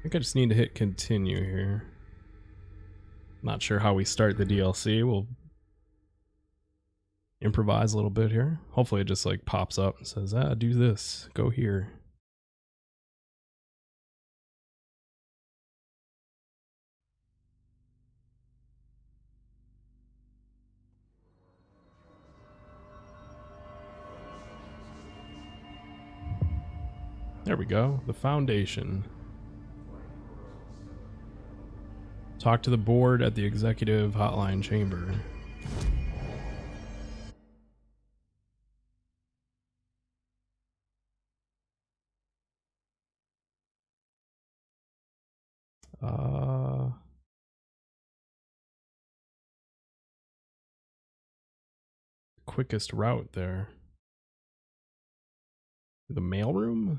think I just need to hit continue here. Not sure how we start the DLC. We'll improvise a little bit here. Hopefully it just like pops up and says, do this, go here. There we go, the foundation. Talk to the board at the executive hotline chamber. Quickest route there. The mailroom?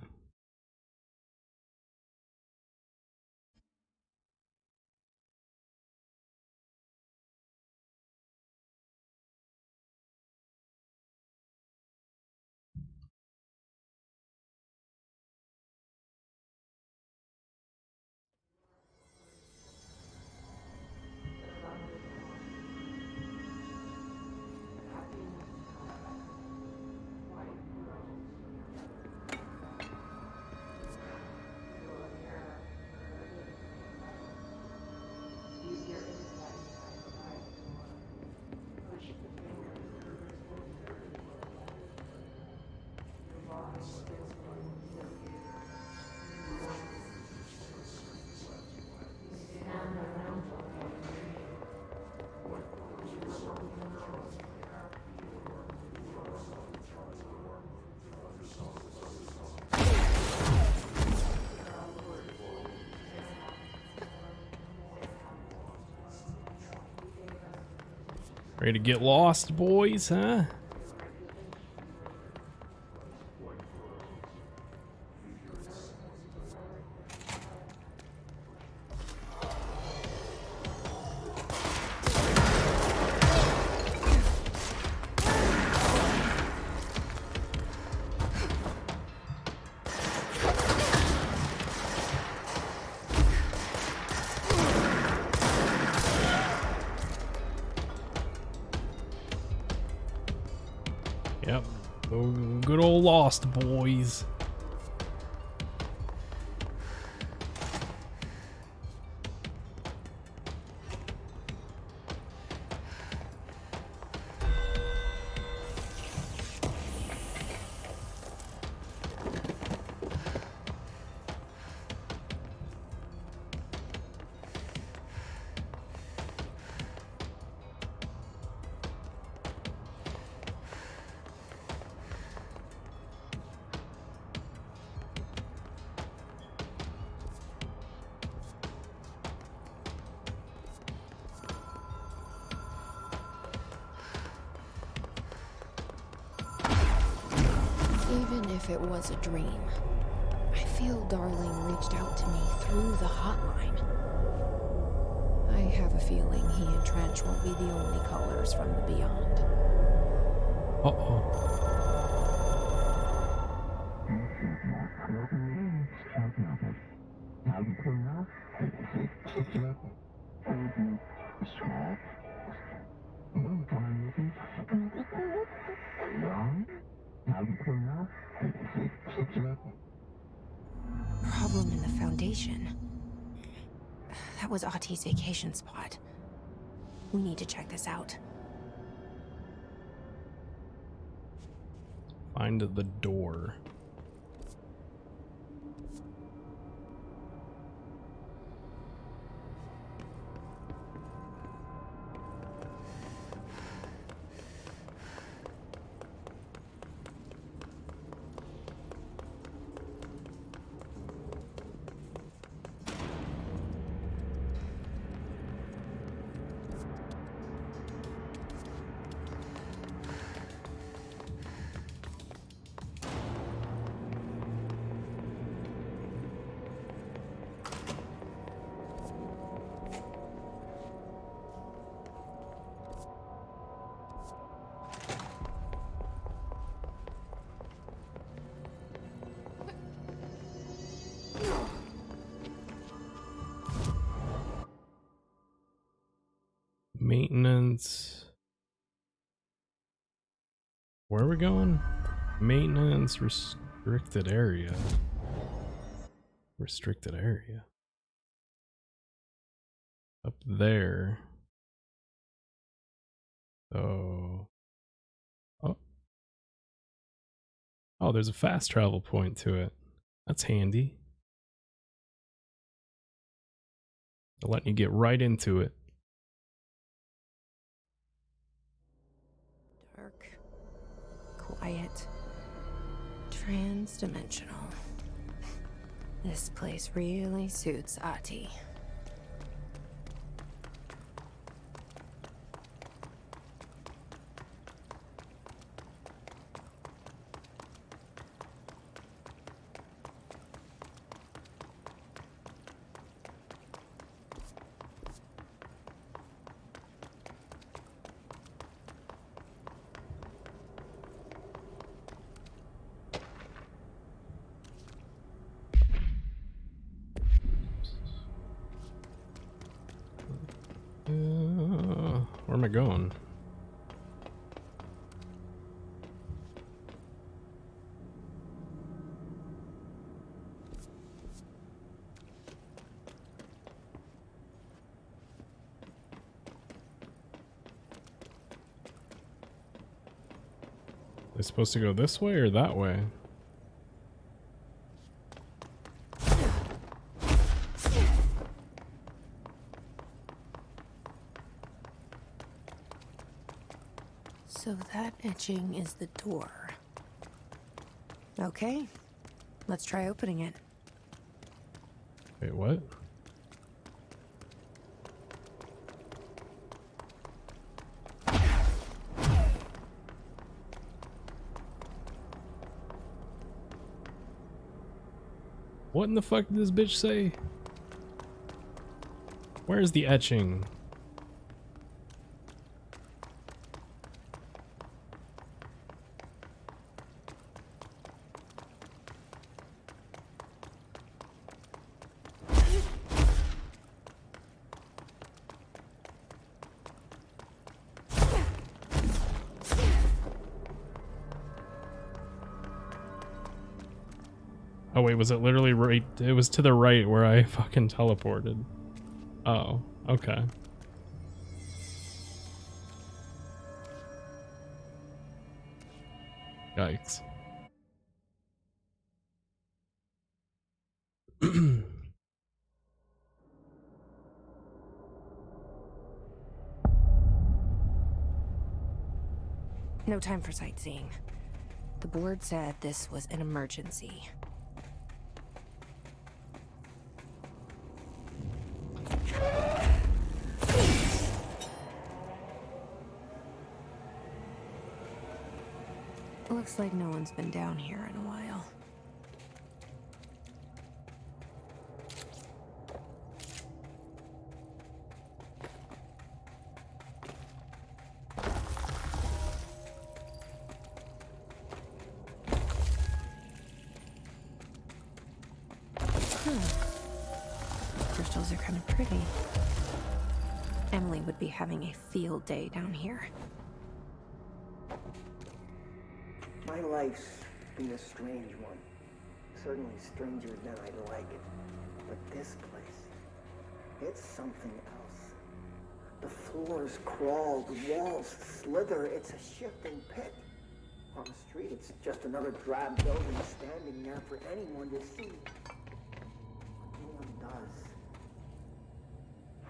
Ready to get lost, boys, huh? Yep. Good old Lost Boys. Even if it was a dream, I feel Darling reached out to me through the hotline. I have a feeling he and Trench won't be the only callers from the beyond. Uh-oh. Problem in the Foundation. That was Ahti's vacation spot. We need to check this out. Find the door. Maintenance. Where are we going? Maintenance restricted area. Restricted area. Up there. So. Oh. Oh, there's a fast travel point to it. That's handy. They're letting you get right into it. Dark, quiet, trans-dimensional. This place really suits Ahti. Where am I going? Am I supposed to go this way or that way? So that etching is the door. Okay, let's try opening it. Wait, what? What in the fuck did this bitch say? Where's the etching? Oh wait, was it literally right? It was to the right where I fucking teleported. Oh, okay. Yikes. No time for sightseeing. The board said this was an emergency. Looks like no one's been down here in a while. Crystals are kind of pretty. Emily would be having a field day down here. My life's been a strange one. Certainly stranger than I'd like. But this place, it's something else. The floors crawl, the walls slither. It's a shifting pit. On the street, it's just another drab building standing there for anyone to see. But no one does.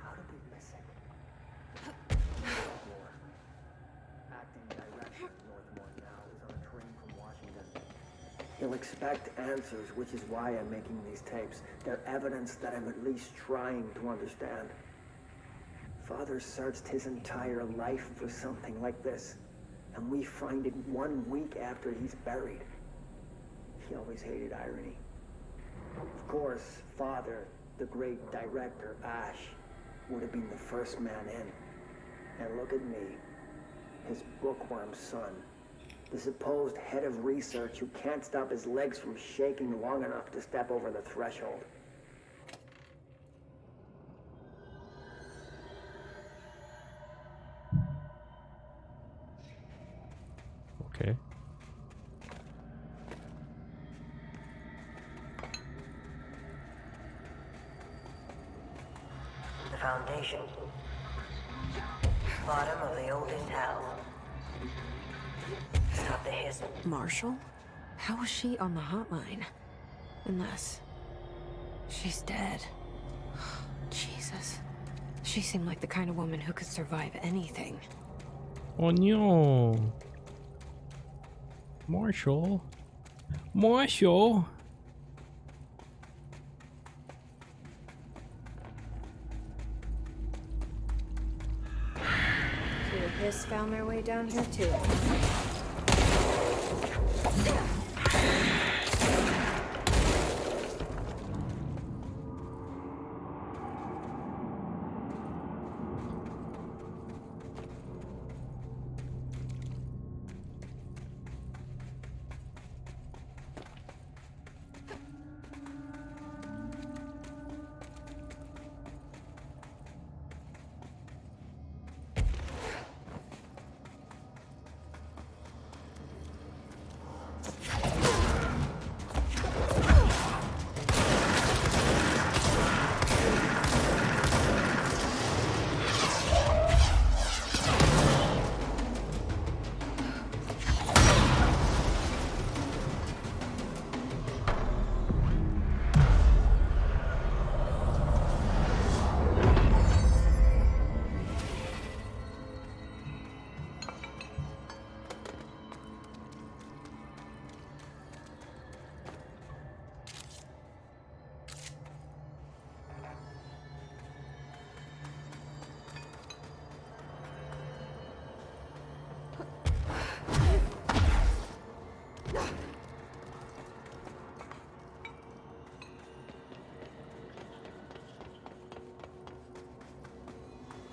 How did we miss it? Northmore. Acting director of Northmore now is on a train from Washington. He'll expect answers, which is why I'm making these tapes. They're evidence that I'm at least trying to understand. Father searched his entire life for something like this, and we find it 1 week after he's buried. He always hated irony. Of course, Father, the great director, Ash, would have been the first man in. And look at me, his bookworm son, the supposed head of research who can't stop his legs from shaking long enough to step over the threshold. Okay. The foundation. Bottom of the oldest house. Stop the hiss. Marshall? How was she on the hotline? Unless she's dead. Jesus. She seemed like the kind of woman who could survive anything. Oh no. Marshall. Marshall. So the hiss found their way down here too.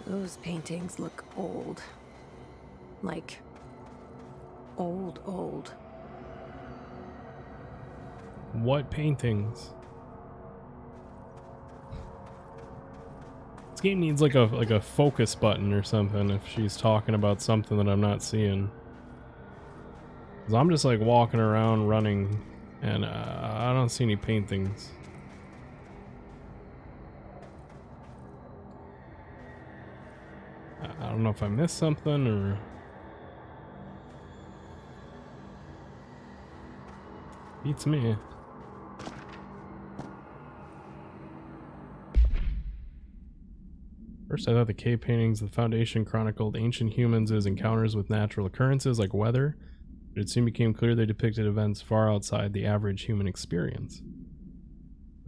Those paintings look old. Like, old. What paintings? This game needs like a focus button or something if she's talking about something that I'm not seeing. 'Cause I'm just like walking around running and I don't see any paintings. I don't know if I missed something or... Beats me. First, I thought the cave paintings of the Foundation chronicled ancient humans' encounters with natural occurrences like weather, but it soon became clear they depicted events far outside the average human experience.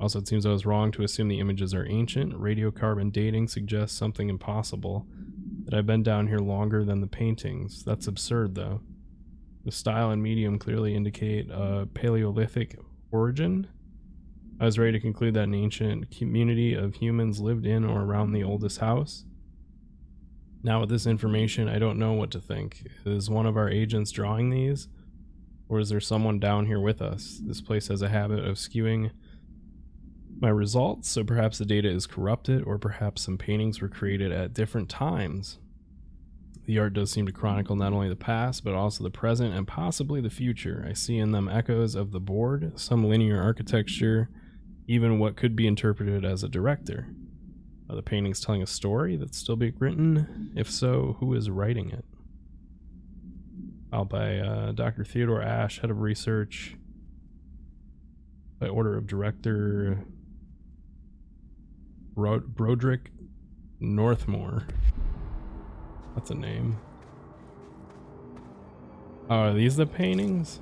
Also, it seems I was wrong to assume the images are ancient. Radiocarbon dating suggests something impossible, that I've been down here longer than the paintings. That's absurd, though. The style and medium clearly indicate a Paleolithic origin. I was ready to conclude that an ancient community of humans lived in or around the oldest house. Now with this information, I don't know what to think. Is one of our agents drawing these? Or is there someone down here with us? This place has a habit of skewing my results, so perhaps the data is corrupted, or perhaps some paintings were created at different times. The art does seem to chronicle not only the past, but also the present and possibly the future. I see in them echoes of the board, some linear architecture, even what could be interpreted as a director. Are the paintings telling a story that's still being written? If so, who is writing it? By Dr. Theodore Ash, head of research, by order of director Broderick Northmore. That's a name. Oh, are these the paintings?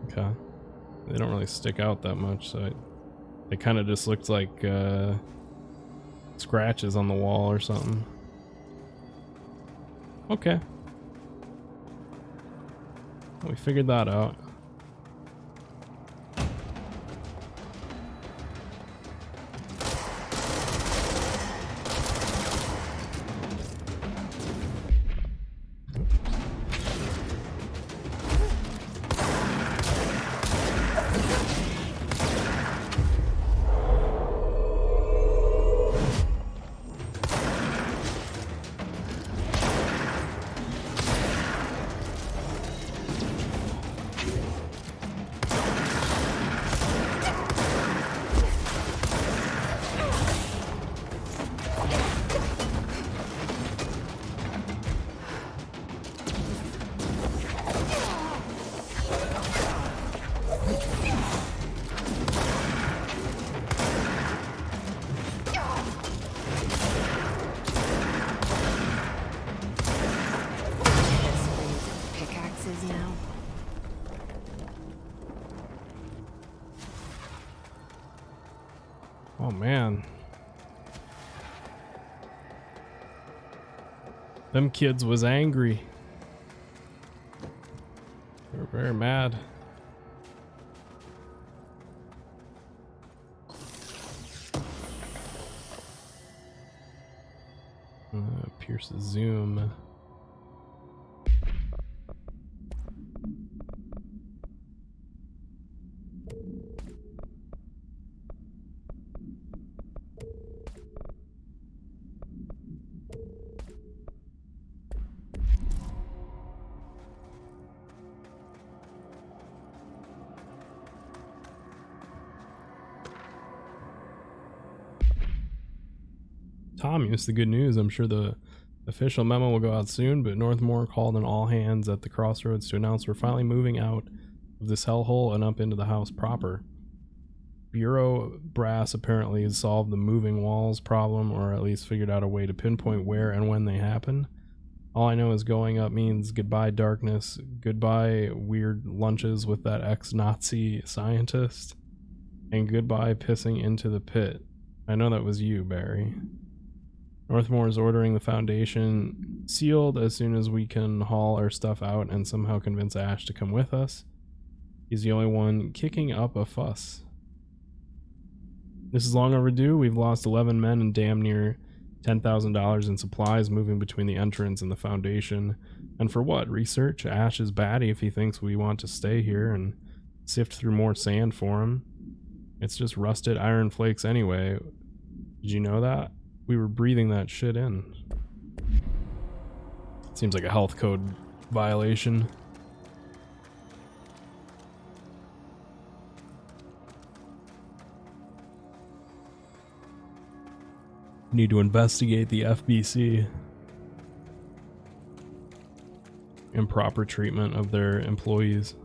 Okay. They don't really stick out that much, so they kind of just looked like scratches on the wall or something. Okay. We figured that out. Oh man. Them kids was angry. They were very mad. Pierce the zoom. Tom, it's the good news. I'm sure the official memo will go out soon, but Northmore called an all hands at the crossroads to announce we're finally moving out of this hellhole and up into the house proper. Bureau brass apparently has solved the moving walls problem, or at least figured out a way to pinpoint where and when they happen. All I know is going up means goodbye darkness, goodbye weird lunches with that ex-Nazi scientist, and goodbye pissing into the pit. I know that was you, Barry. Northmore is ordering the Foundation sealed as soon as we can haul our stuff out and somehow convince Ash to come with us. He's the only one kicking up a fuss. This is long overdue. We've lost 11 men and damn near $10,000 in supplies moving between the entrance and the Foundation. And for what? Research? Ash is batty if he thinks we want to stay here and sift through more sand for him. It's just rusted iron flakes anyway. Did you know that? We were breathing that shit in. Seems like a health code violation. Need to investigate the FBC. Improper treatment of their employees.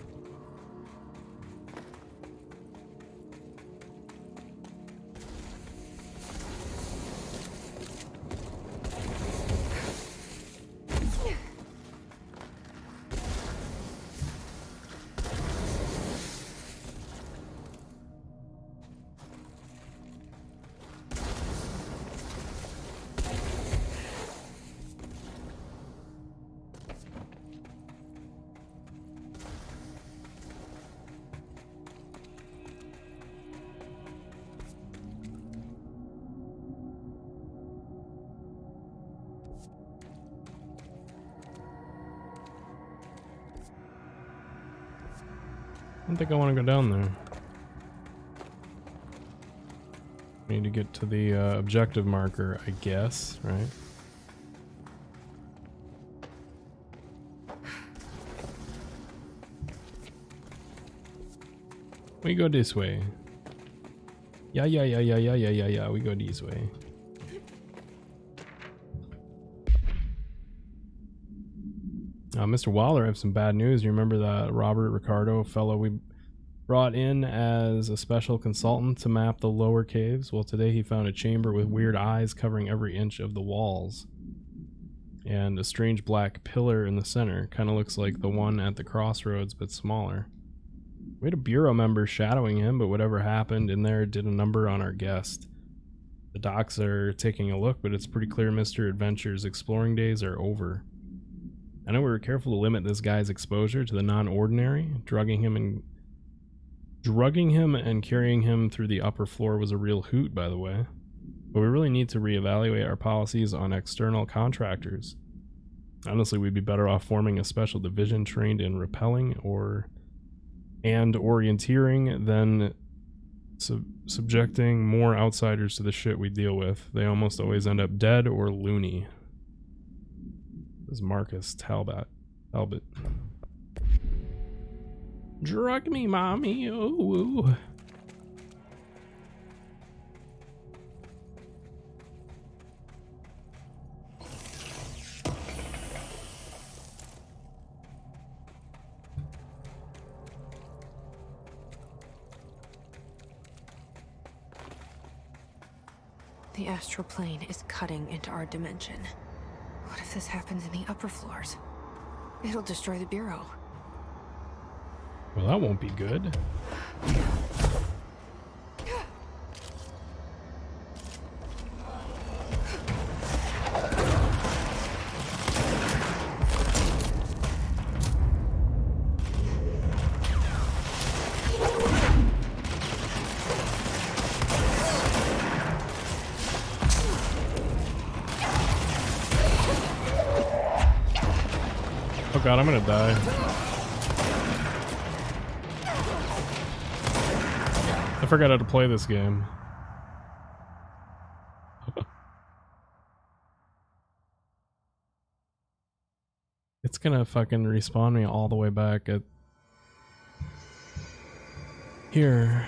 I don't think I want to go down there. I need to get to the objective marker, I guess, right? We go this way. Yeah, we go this way. Mr. Waller, I have some bad news. You remember that Robert Ricardo fellow we brought in as a special consultant to map the lower caves? Well, today he found a chamber with weird eyes covering every inch of the walls. And a strange black pillar in the center. Kind of looks like the one at the crossroads, but smaller. We had a bureau member shadowing him, but whatever happened in there did a number on our guest. The docs are taking a look, but it's pretty clear Mr. Adventure's exploring days are over. I know we were careful to limit this guy's exposure to the non-ordinary. Drugging him and carrying him through the upper floor was a real hoot, by the way. But we really need to reevaluate our policies on external contractors. Honestly, we'd be better off forming a special division trained in rappelling and orienteering than subjecting more outsiders to the shit we deal with. They almost always end up dead or loony. This is Marcus Talbot. Drug me, mommy. Ooh. The astral plane is cutting into our dimension. What if this happens in the upper floors? It'll destroy the Bureau. Well, that won't be good. Oh god, I'm gonna die. I forgot how to play this game. It's gonna fucking respawn me all the way back at here.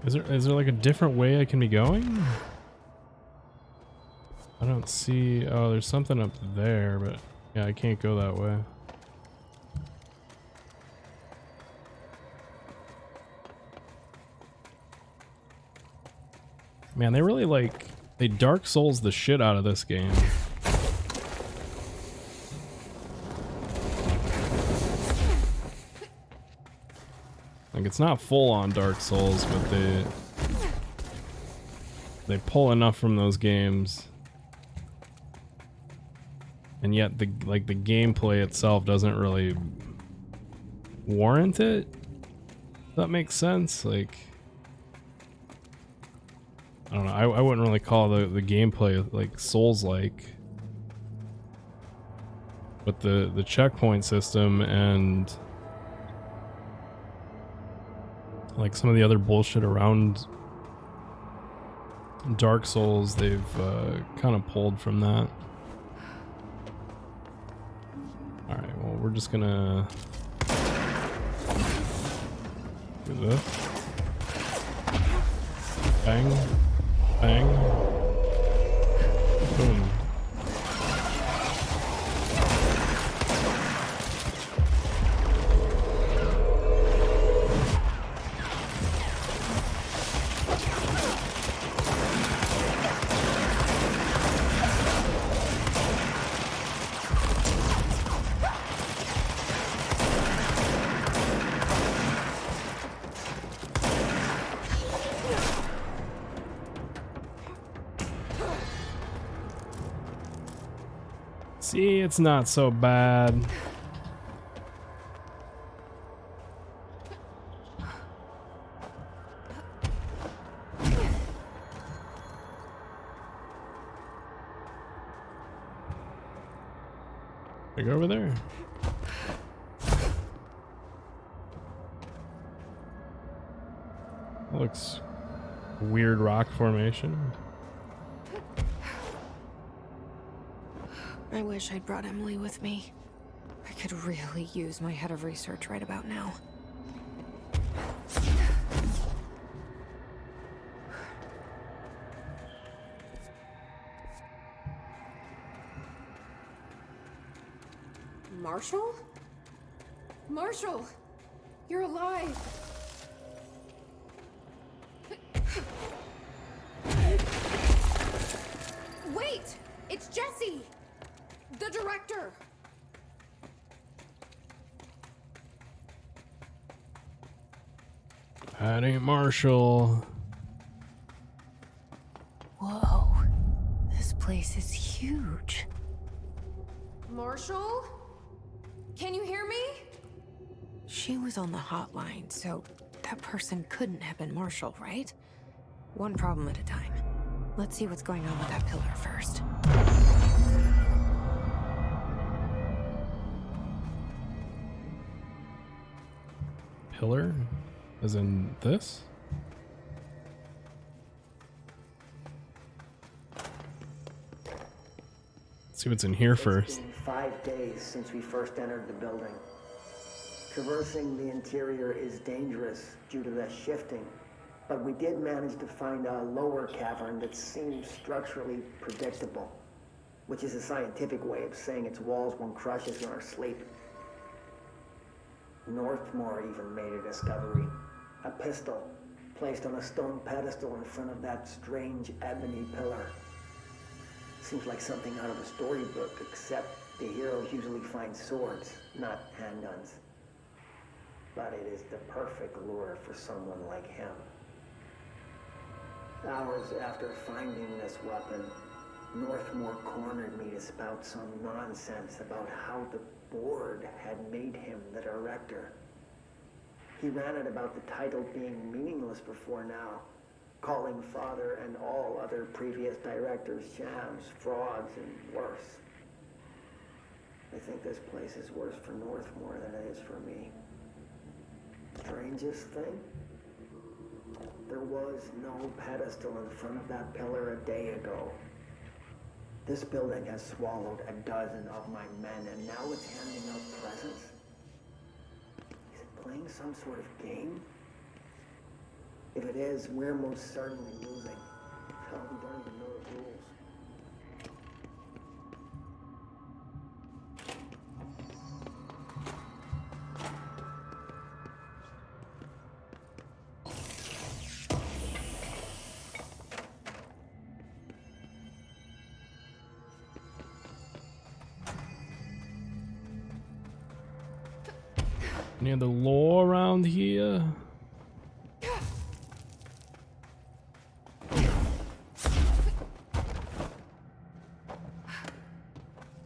Is there like a different way I can be going? I don't see. Oh, there's something up there, but yeah, I can't go that way. Man, they really they Dark Souls the shit out of this game. Like, it's not full on Dark Souls, but they pull enough from those games. And yet the gameplay itself doesn't really warrant it. If that makes sense. Like, I don't know. I wouldn't really call the gameplay like Souls-like. But the checkpoint system and like some of the other bullshit around Dark Souls, they've kind of pulled from that. Alright, well, we're just gonna do this. Bang. Bang. Boom. See, it's not so bad. I go over there. That looks weird rock formation. I wish I'd brought Emily with me. I could really use my head of research right about now. Marshall? Marshall! You're alive! Wait! It's Jesse! The director! That ain't Marshall. Whoa. This place is huge. Marshall? Can you hear me? She was on the hotline, so that person couldn't have been Marshall, right? One problem at a time. Let's see what's going on with that pillar first. Pillar? As in this? Let's see what's in here first. It's been 5 days since we first entered the building. Traversing the interior is dangerous due to the shifting, but we did manage to find a lower cavern that seems structurally predictable, which is a scientific way of saying its walls won't crush us in our sleep. Northmore even made a discovery. A pistol. placed on a stone pedestal in front of that strange ebony pillar. Seems like something out of a storybook, except the heroes usually find swords, not handguns. But it is the perfect lure for someone like him. Hours after finding this weapon, Northmore cornered me to spout some nonsense about how the board had made him the director. He ranted about the title being meaningless before now, calling Father and all other previous directors shams, frauds, and worse. I think this place is worse for Northmore than it is for me. Strangest thing? There was no pedestal in front of that pillar a day ago. This building has swallowed a dozen of my men, and now it's handing out presents? Is it playing some sort of game? If it is, we're most certainly losing. Hell, we don't even know the rules. Any other lore around here?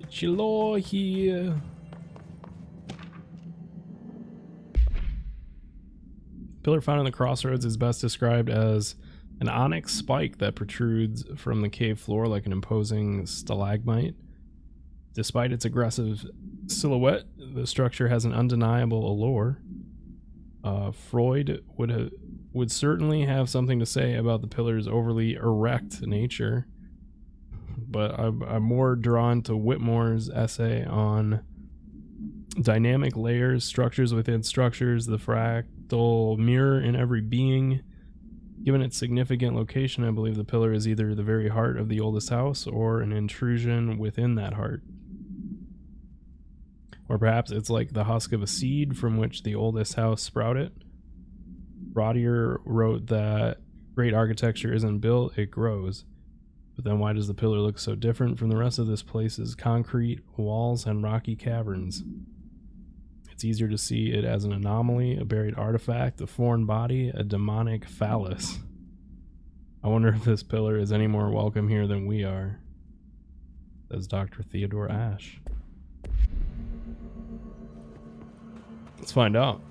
It's your lore here. Pillar found in the crossroads is best described as an onyx spike that protrudes from the cave floor like an imposing stalagmite. Despite its aggressive silhouette, the structure has an undeniable allure. Freud would certainly have something to say about the pillar's overly erect nature, but I'm more drawn to Whitmore's essay on dynamic layers, structures within structures, the fractal mirror in every being. Given its significant location, I believe the pillar is either the very heart of the oldest house or an intrusion within that heart. Or perhaps it's like the husk of a seed from which the oldest house sprouted. Rodier wrote that great architecture isn't built, it grows. But then why does the pillar look so different from the rest of this place's concrete walls and rocky caverns? It's easier to see it as an anomaly, a buried artifact, a foreign body, a demonic phallus. I wonder if this pillar is any more welcome here than we are, says Dr. Theodore Ashe. Let's find out.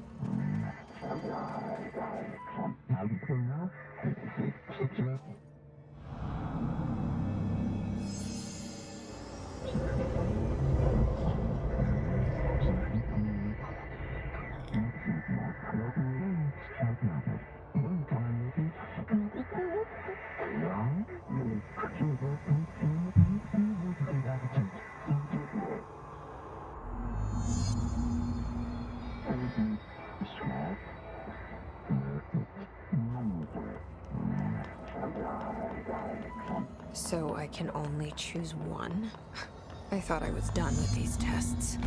So I can only choose one? I thought I was done with these tests.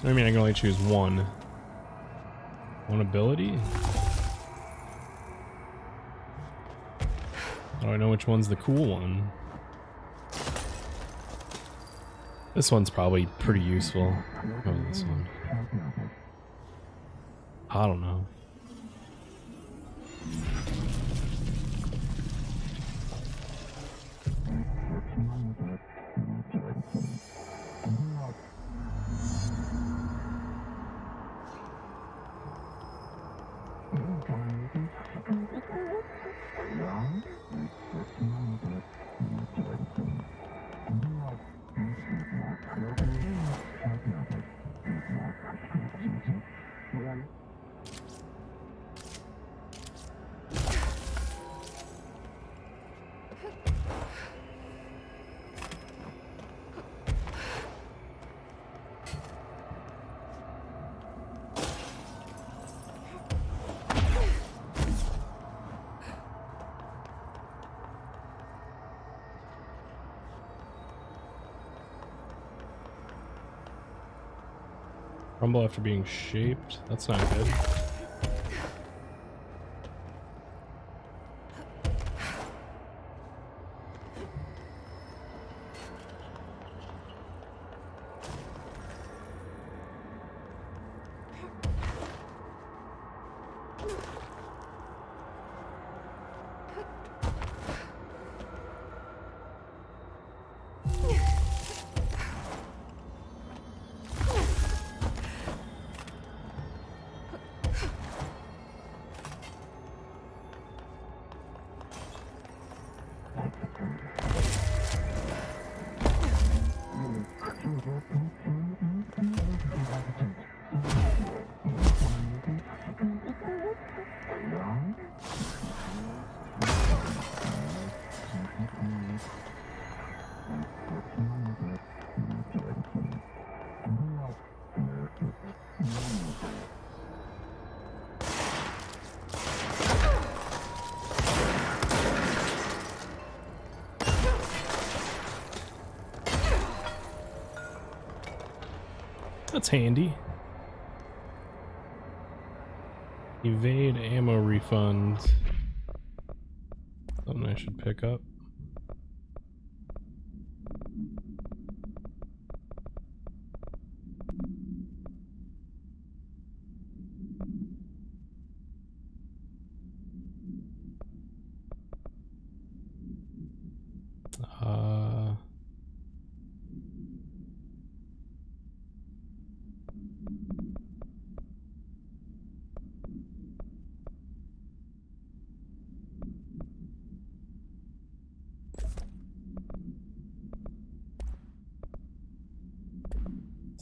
I mean, I can only choose one. One ability? How do I know which one's the cool one? This one's probably pretty useful. Oh, this one. I don't know. Crumble after being shaped. That's not good. That's handy. Evade ammo refund. Something I should pick up.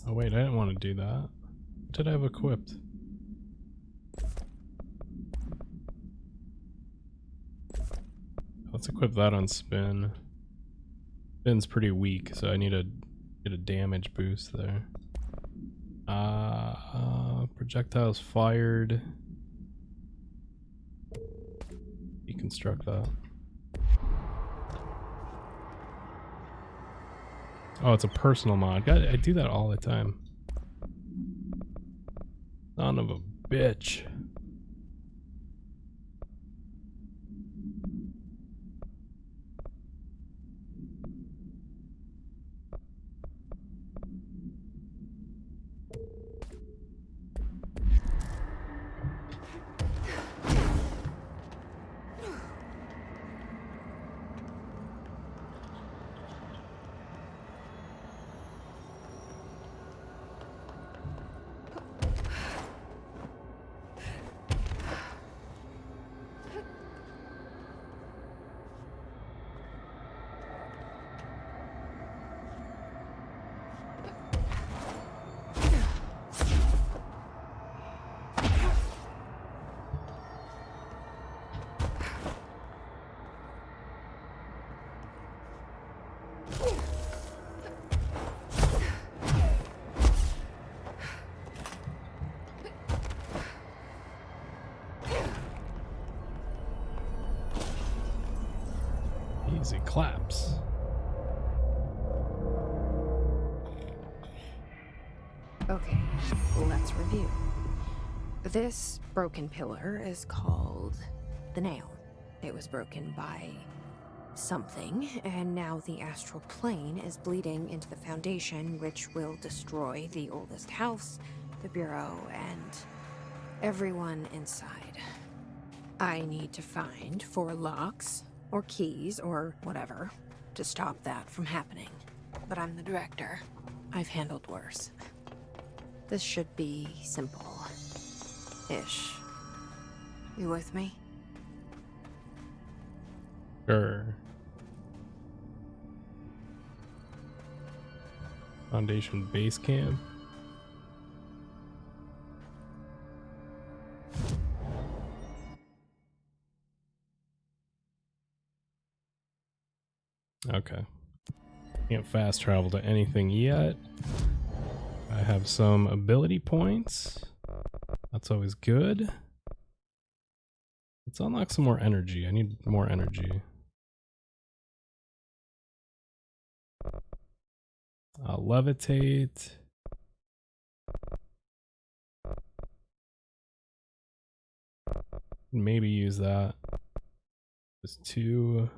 Oh wait, I didn't want to do that. What did I have equipped? Let's equip that on Spin. Spin's pretty weak, so I need to get a damage boost there. Projectiles fired. Deconstruct that. Oh, it's a personal mod. God, I do that all the time. Son of a bitch. Easy claps. Okay, let's review. This broken pillar is called the Nail. It was broken by something, and now the astral plane is bleeding into the Foundation, which will destroy the oldest house, the Bureau, and everyone inside. I need to find 4 locks, or keys, or whatever, to stop that from happening. But I'm the director. I've handled worse. This should be simple-ish. You with me? Sure. Foundation base camp. Okay. Can't fast travel to anything yet. I have some ability points. That's always good. Let's unlock some more energy. I need more energy. Levitate. Maybe use that. Just two.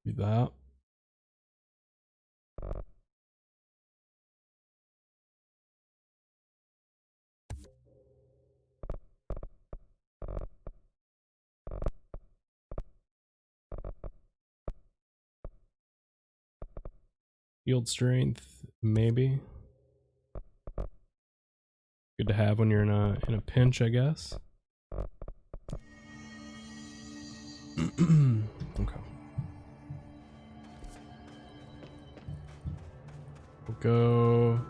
Do that. Field strength, maybe. Good to have when you're in a pinch, I guess. Okay. We'll go.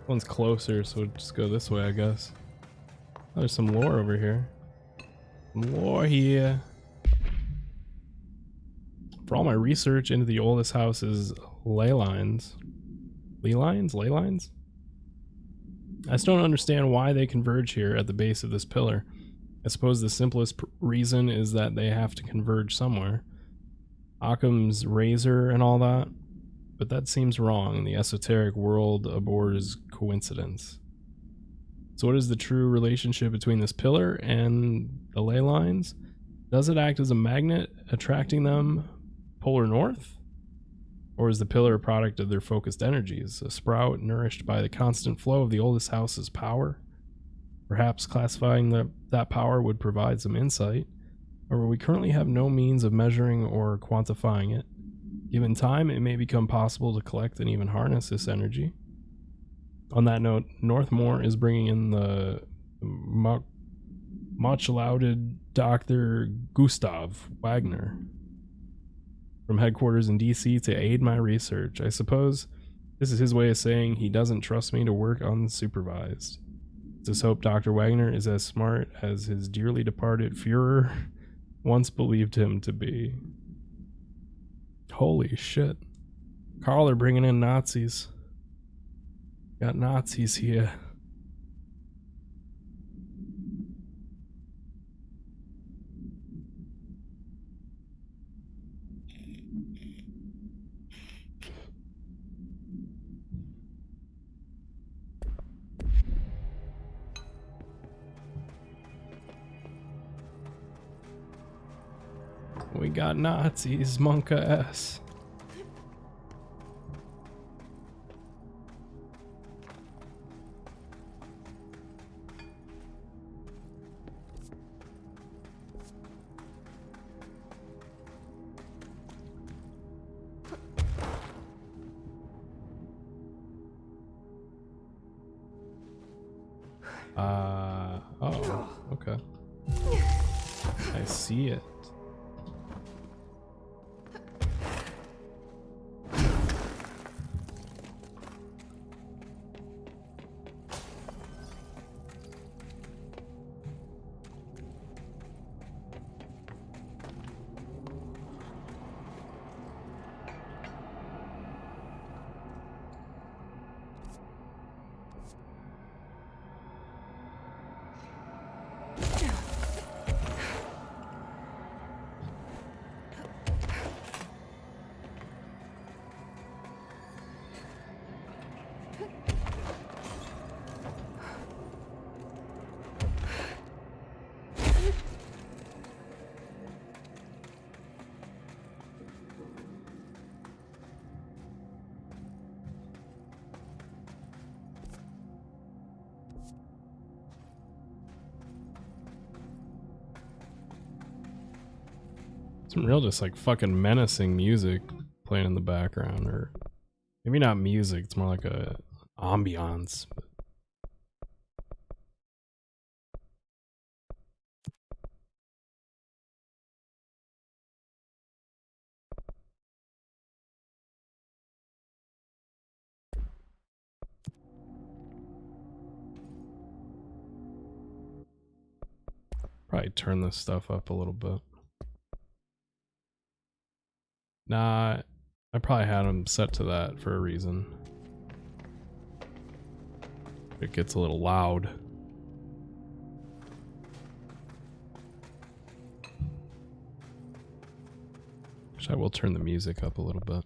One's closer, so we'll just go this way, I guess. Oh, there's some lore over here. Some lore here. For all my research into the oldest house's ley lines. Ley lines? Ley lines? I just don't understand why they converge here at the base of this pillar. I suppose the simplest reason is that they have to converge somewhere. Occam's razor and all that. But that seems wrong. The esoteric world abhors coincidence. So what is the true relationship between this pillar and the ley lines? Does it act as a magnet, attracting them polar north? Or is the pillar a product of their focused energies, a sprout nourished by the constant flow of the oldest house's power? Perhaps classifying that power would provide some insight, or we currently have no means of measuring or quantifying it. Given time, it may become possible to collect and even harness this energy. On that note, Northmore is bringing in the much lauded Dr. Gustav Wagner from headquarters in DC to aid my research. I suppose this is his way of saying he doesn't trust me to work unsupervised. Let's hope Dr. Wagner is as smart as his dearly departed Führer once believed him to be. Holy shit. Carl, they're bringing in Nazis. Got Nazis here. We got Nazis, Monka S. Oh, okay. I see it. Some real just like fucking menacing music playing in the background, or maybe not music, it's more like a ambiance. But probably turn this stuff up a little bit. Nah, I probably had them set to that for a reason. It gets a little loud. Which I will turn the music up a little bit.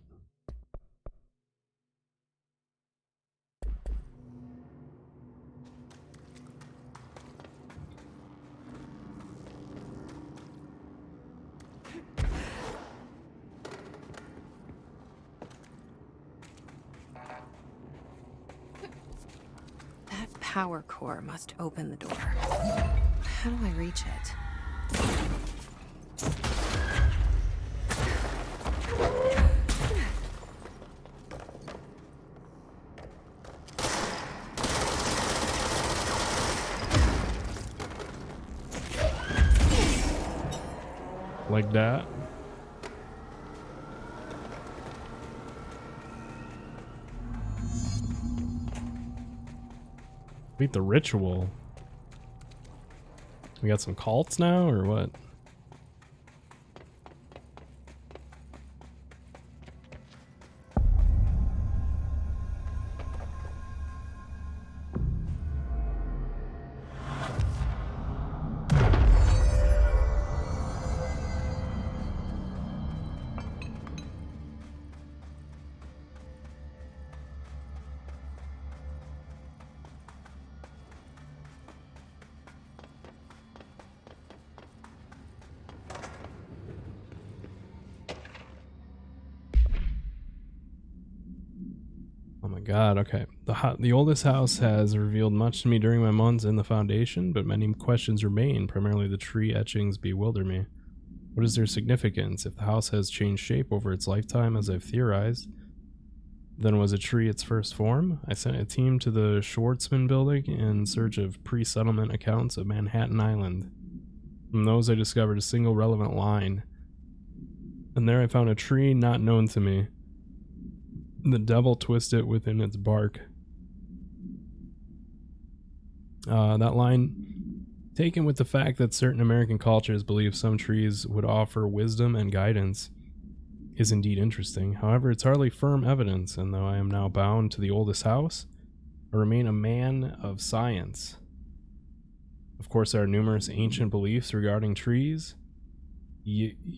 power core must open the door. How do I reach it? Like that. Beat the ritual. We got some cults now, or what? Oh my god, okay. The oldest house has revealed much to me during my months in the Foundation, but many questions remain. Primarily the tree etchings bewilder me. What is their significance? If the house has changed shape over its lifetime, as I've theorized, then was a tree its first form? I sent a team to the Schwartzman building in search of pre-settlement accounts of Manhattan Island. From those I discovered a single relevant line, and there I found a tree not known to me. The devil twisted within its bark. That line, taken with the fact that certain American cultures believe some trees would offer wisdom and guidance, is indeed interesting. However, it's hardly firm evidence, and though I am now bound to the oldest house, I remain a man of science. Of course, there are numerous ancient beliefs regarding trees. Yggdrasil,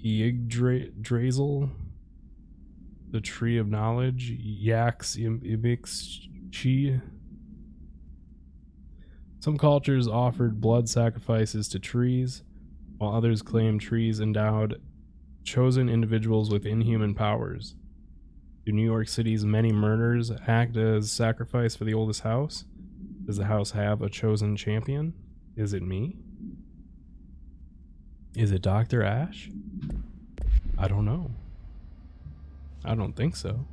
the tree of knowledge, Yax Ibix Chi. Some cultures offered blood sacrifices to trees, while others claimed trees endowed chosen individuals with inhuman powers. Do New York City's many murders act as sacrifice for the oldest house? Does the house have a chosen champion? Is it me? Is it Dr. Ash? I don't know. I don't think so.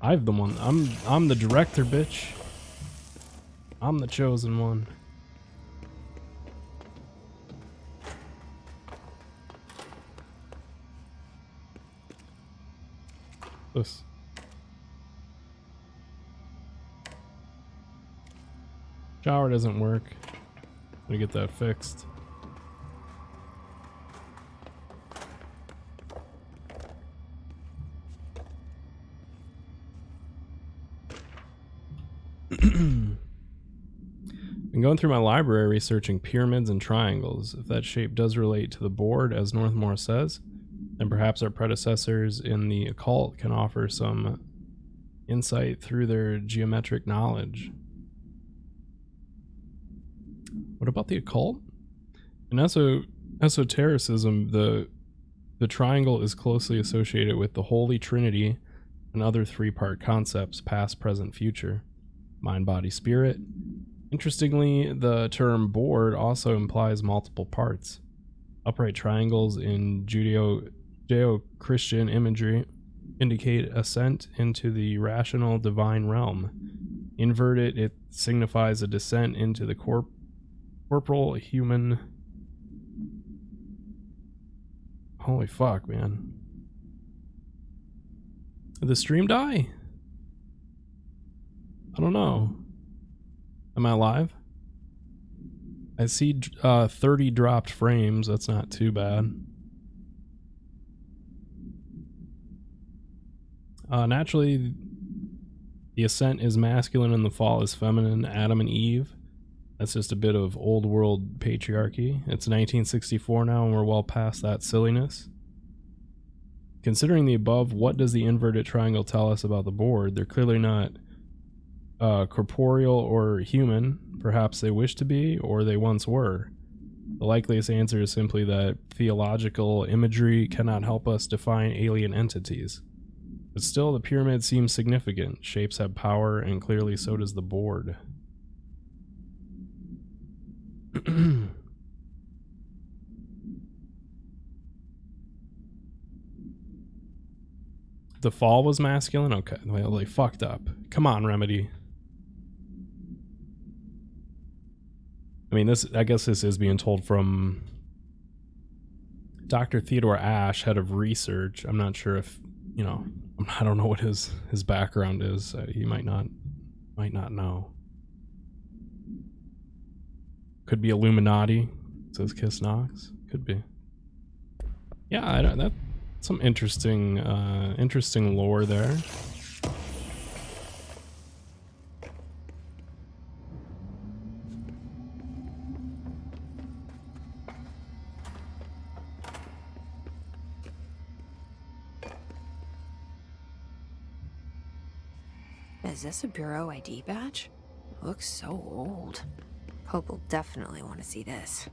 I'm the director, bitch. I'm the chosen one. This. Shower doesn't work. I'm gonna get that fixed. Been going through my library researching pyramids and triangles. If that shape does relate to the board, as Northmore says, then perhaps our predecessors in the occult can offer some insight through their geometric knowledge. What about the occult? In esotericism, the triangle is closely associated with the Holy Trinity and other three-part concepts, past, present, future, mind, body, spirit. Interestingly, the term board also implies multiple parts. Upright triangles in Judeo-Christian imagery indicate ascent into the rational divine realm. Inverted, it signifies a descent into the corporal human. Holy fuck, man. Did the stream die? I don't know. Am I alive? I see 30 dropped frames. That's not too bad. Naturally, the ascent is masculine and the fall is feminine. Adam and Eve. That's just a bit of old world patriarchy. It's 1964 now and we're well past that silliness. Considering the above, what does the inverted triangle tell us about the board? They're clearly not corporeal or human. Perhaps they wish to be, or they once were. The likeliest answer is simply that theological imagery cannot help us define alien entities. But still, the pyramid seems significant. Shapes have power, and clearly so does the board. The fall was masculine? Okay, well, they fucked up. Come on, Remedy. I mean, I guess this is being told from Dr. Theodore Ash, head of research. I'm not sure if, you know, I don't know what his background is. He might not know. Could be Illuminati, says Kiss Knox. Could be. Yeah, I don't, that's some interesting lore there. Is this a Bureau ID badge? Looks so old. Hope will definitely want to see this.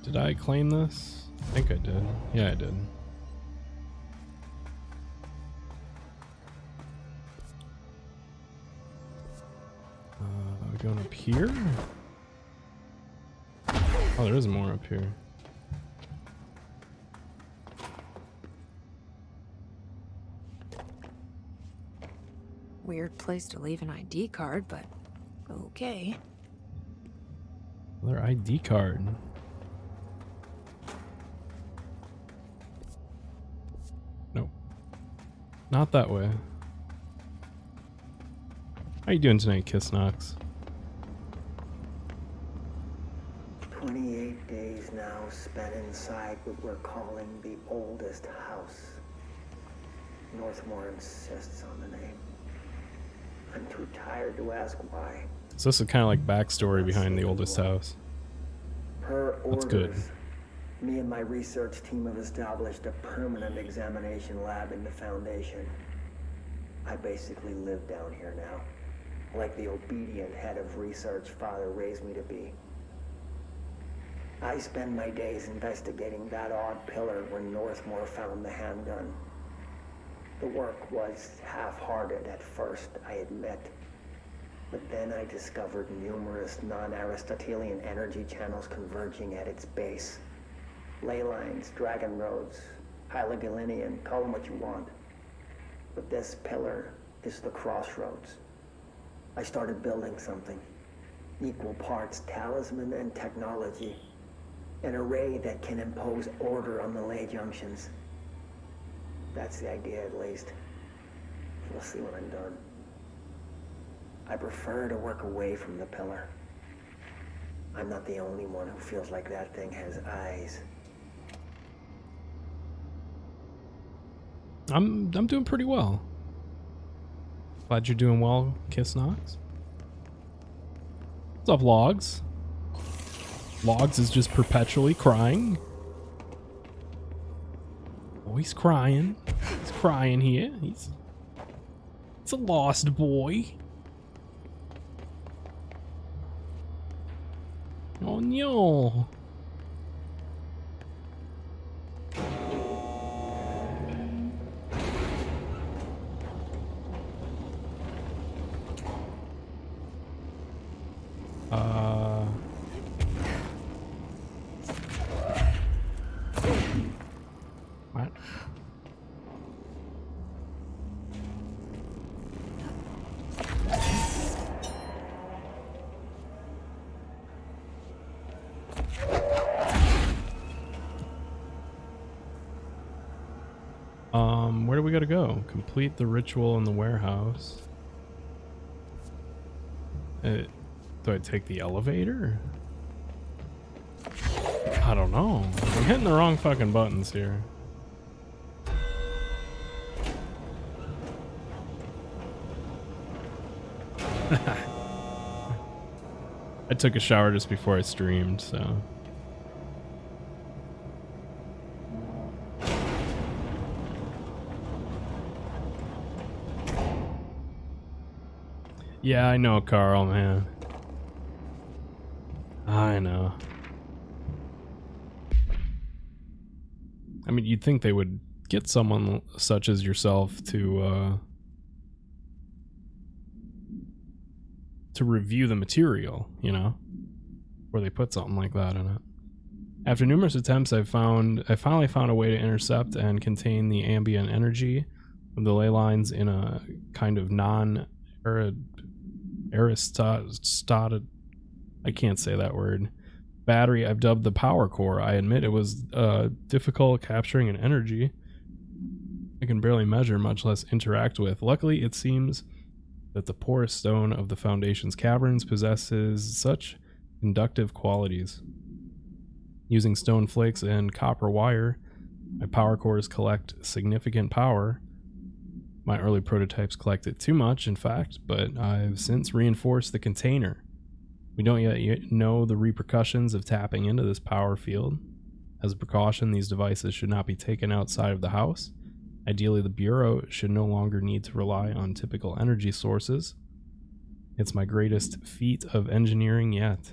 Did I claim this? I think I did. Yeah, I did. Going up here? Oh, there is more up here. Weird place to leave an ID card, but okay. Another ID card. Nope. Not that way. How you doing tonight, Kiss Knox? 28 days now spent inside what we're calling the oldest house. Northmore insists on the name. I'm too tired to ask why. So this is kind of like backstory behind the oldest house. Per orders, That's good. Me and my research team have established a permanent examination lab in the Foundation. I basically live down here now, like the obedient head of research Father raised me to be. I spend my days investigating that odd pillar where Northmore found the handgun. The work was half-hearted at first, I admit. But then I discovered numerous non-Aristotelian energy channels converging at its base. Ley lines, dragon roads, Hylogalinian, call them what you want. But this pillar is the crossroads. I started building something. Equal parts talisman and technology. An array that can impose order on the ley junctions. That's the idea, at least. We'll see when I'm done. I prefer to work away from the pillar. I'm not the only one who feels like that thing has eyes. I'm doing pretty well. Glad you're doing well, Kiss Knox. What's up, Logs? Logs is just perpetually crying. Oh, he's crying. He's crying here. He's a lost boy. Oh no. What? Where do we gotta go? Complete the ritual in the warehouse. Do I take the elevator? I don't know. I'm hitting the wrong fucking buttons here. I took a shower just before I streamed, so. Yeah, I know, Carl, man. I know. I mean, you'd think they would get someone such as yourself to review the material, you know, where they put something like that in it. After numerous attempts, I finally found a way to intercept and contain the ambient energy of the ley lines in a kind of non-aristotic, I can't say that word, battery I've dubbed the power core. I admit it was difficult capturing an energy I can barely measure, much less interact with. Luckily, it seems that the porous stone of the Foundation's caverns possesses such conductive qualities. Using stone flakes and copper wire, my power cores collect significant power. My early prototypes collected too much, in fact, but I've since reinforced the container. We don't yet know the repercussions of tapping into this power field. As a precaution, these devices should not be taken outside of the house. Ideally, the Bureau should no longer need to rely on typical energy sources. It's my greatest feat of engineering yet.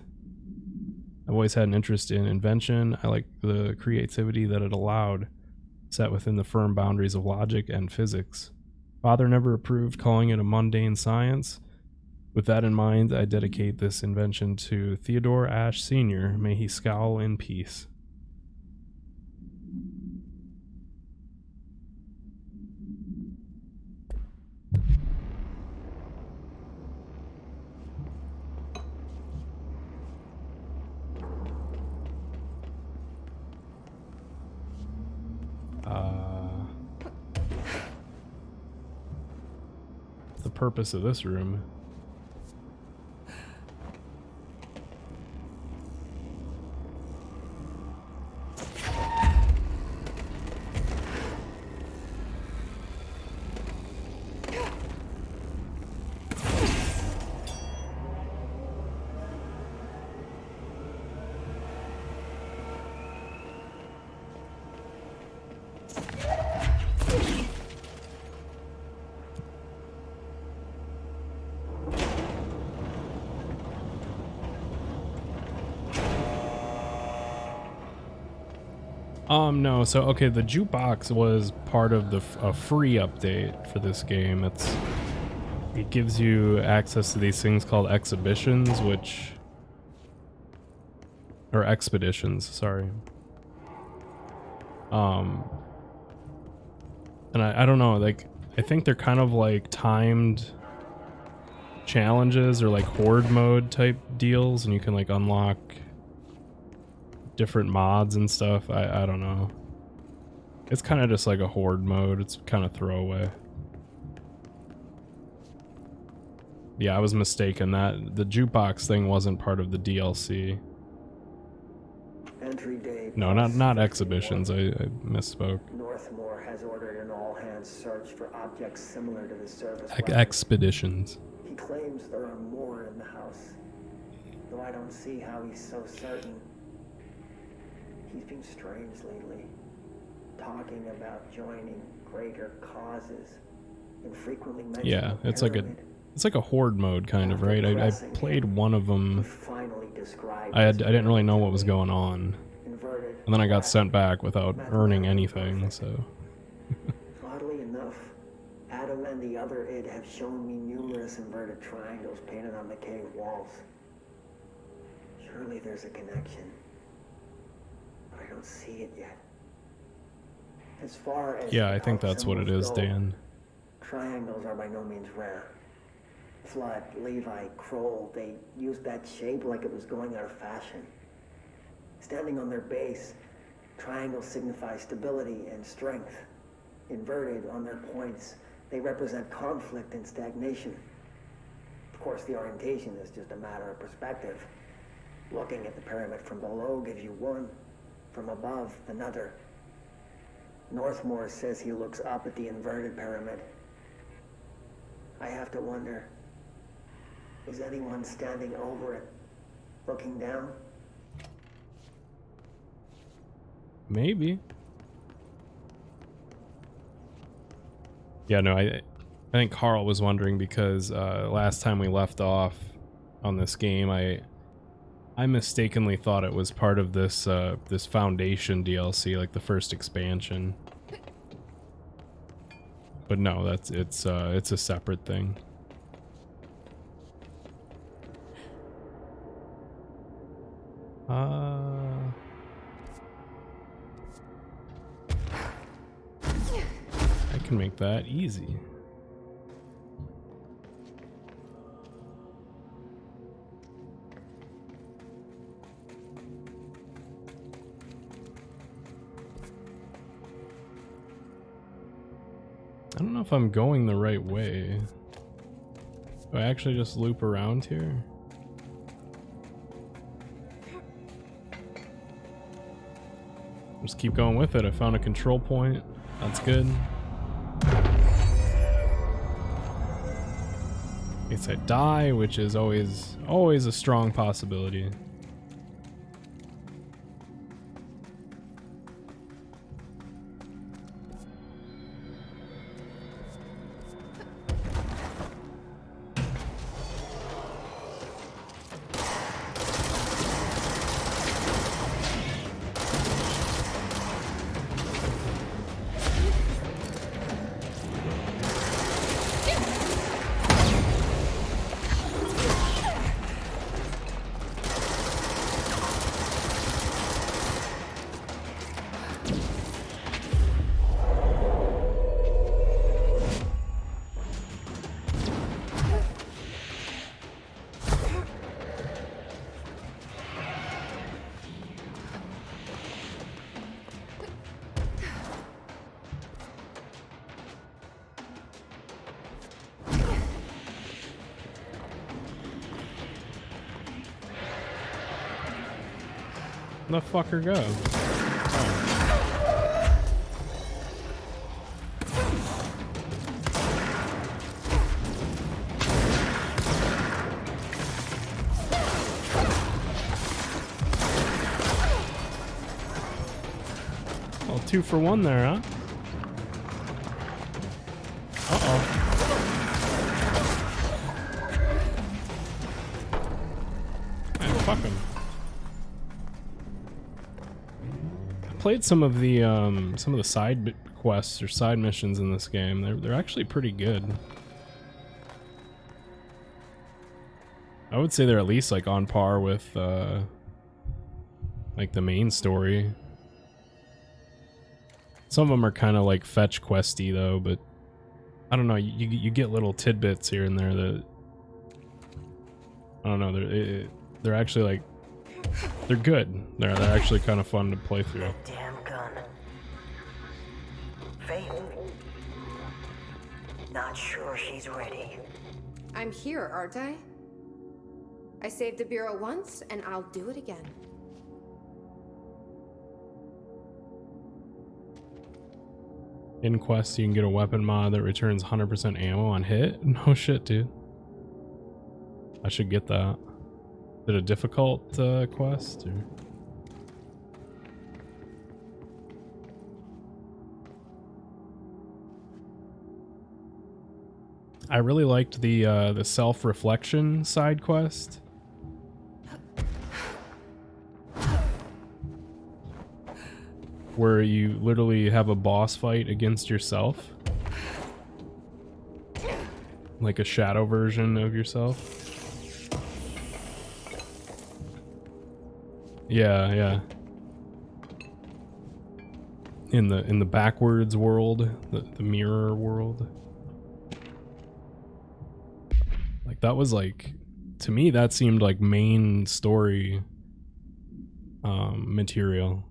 I've always had an interest in invention. I like the creativity that it allowed, set within the firm boundaries of logic and physics. Father never approved calling it a mundane science. With that in mind, I dedicate this invention to Theodore Ashe Sr. May he scowl in peace. The purpose of this room. No, so, okay, the jukebox was part of a free update for this game. It gives you access to these things called exhibitions, or expeditions, sorry. And I don't know, like, I think they're kind of like timed challenges or like horde mode type deals, and you can like unlock different mods and stuff. I don't know. It's kind of just like a horde mode. It's kind of throwaway. Yeah, I was mistaken. That the jukebox thing wasn't part of the DLC. Entry day. No, not exhibitions. I misspoke. Northmore has ordered an all-hands search for objects similar to the service. Expeditions. He claims there are more in the house, though I don't see how he's so certain. He's been strange lately, talking about joining greater causes, and frequently mentioning yeah, it's like a horde mode kind of, right? I played one of them. I didn't really know what was going on, and then I got sent back without earning anything. So oddly enough, Adam and the other id have shown me numerous inverted triangles painted on the cave walls. Surely there's a connection. I don't see it yet. As far as yeah, I think that's what it is, Dan. Triangles are by no means rare. Flood, Levi, Kroll, they used that shape like it was going out of fashion. Standing on their base, triangles signify stability and strength. Inverted on their points, they represent conflict and stagnation. Of course, the orientation is just a matter of perspective. Looking at the pyramid from below gives you one. From above, another. Northmore says he looks up at the inverted pyramid. I have to wonder, is anyone standing over it, looking down? Maybe. Yeah, no, I think Carl was wondering because last time we left off on this game, I mistakenly thought it was part of this this Foundation DLC, like the first expansion. But no, it's a separate thing. I can make that easy. I don't know if I'm going the right way. Do I actually just loop around here? Just keep going with it. I found a control point. That's good. In case I die, which is always a strong possibility. Where'd the fucker go? Well, 2 for 1 there, huh? Uh-oh. Man, fuck him. Played some of the side quests or side missions in this game. They're actually pretty good. I would say they're at least like on par with like the main story. Some of them are kind of like fetch questy though, but I don't know. You get little tidbits here and there that I don't know. They're actually like. They're good. They're actually kind of fun to play through. That damn gun. Faith. Not sure she's ready. I'm here, aren't I? I saved the Bureau once, and I'll do it again. In quests, you can get a weapon mod that returns 100% ammo on hit. No shit, dude. I should get that. Is it a difficult quest? Or? I really liked the self-reflection side quest. Where you literally have a boss fight against yourself. Like a shadow version of yourself. Yeah. In the backwards world, the mirror world. Like that was like, to me that seemed like main story material.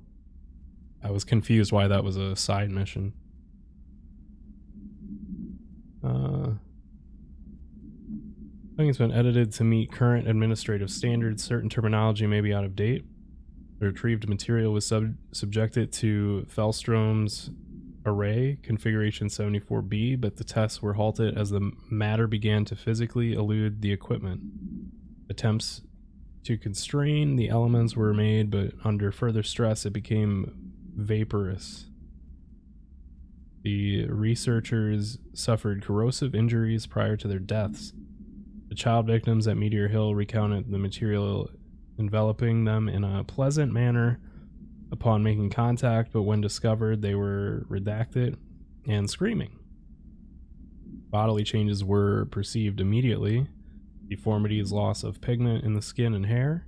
I was confused why that was a side mission. I think it's been edited to meet current administrative standards. Certain terminology may be out of date. The retrieved material was subjected to Fellstrom's array, configuration 74B, but the tests were halted as the matter began to physically elude the equipment. Attempts to constrain the elements were made, but under further stress it became vaporous. The researchers suffered corrosive injuries prior to their deaths. The child victims at Meteor Hill recounted the material enveloping them in a pleasant manner upon making contact, but when discovered, they were redacted and screaming. Bodily changes were perceived immediately: deformities, loss of pigment in the skin and hair,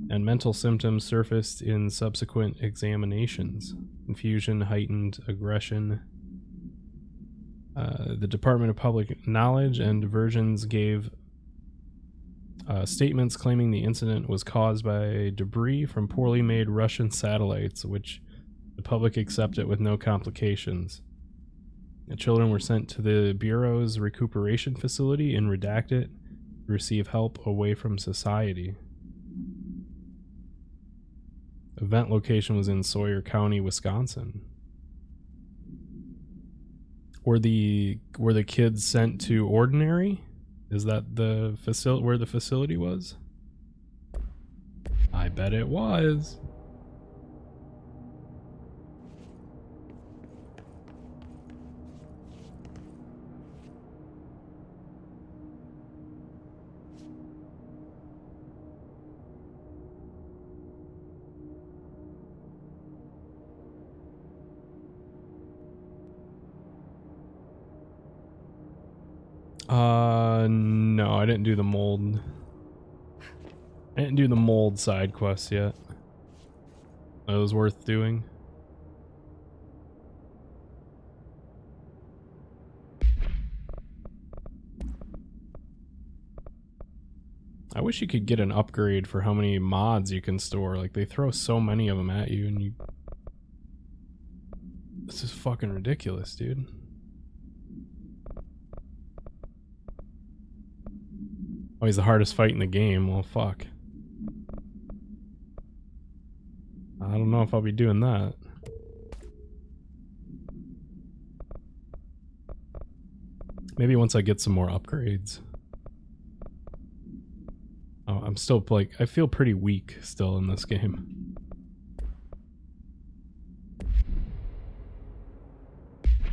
and mental symptoms surfaced in subsequent examinations. Confusion, heightened aggression. The Department of Public Knowledge and Diversions gave statements claiming the incident was caused by debris from poorly made Russian satellites, which the public accepted with no complications. The children were sent to the Bureau's recuperation facility in Redacted to receive help away from society. Event location was in Sawyer County, Wisconsin. Were the kids sent to Ordinary? Is that the facility where the facility was? I bet it was. No, I didn't do the mold. I didn't do the mold side quest yet. That was worth doing. I wish you could get an upgrade for how many mods you can store. Like, they throw so many of them at you, and you... This is fucking ridiculous, dude. Oh, he's the hardest fight in the game. Well, fuck. I don't know if I'll be doing that. Maybe once I get some more upgrades. Oh, I'm still, like, I feel pretty weak still in this game.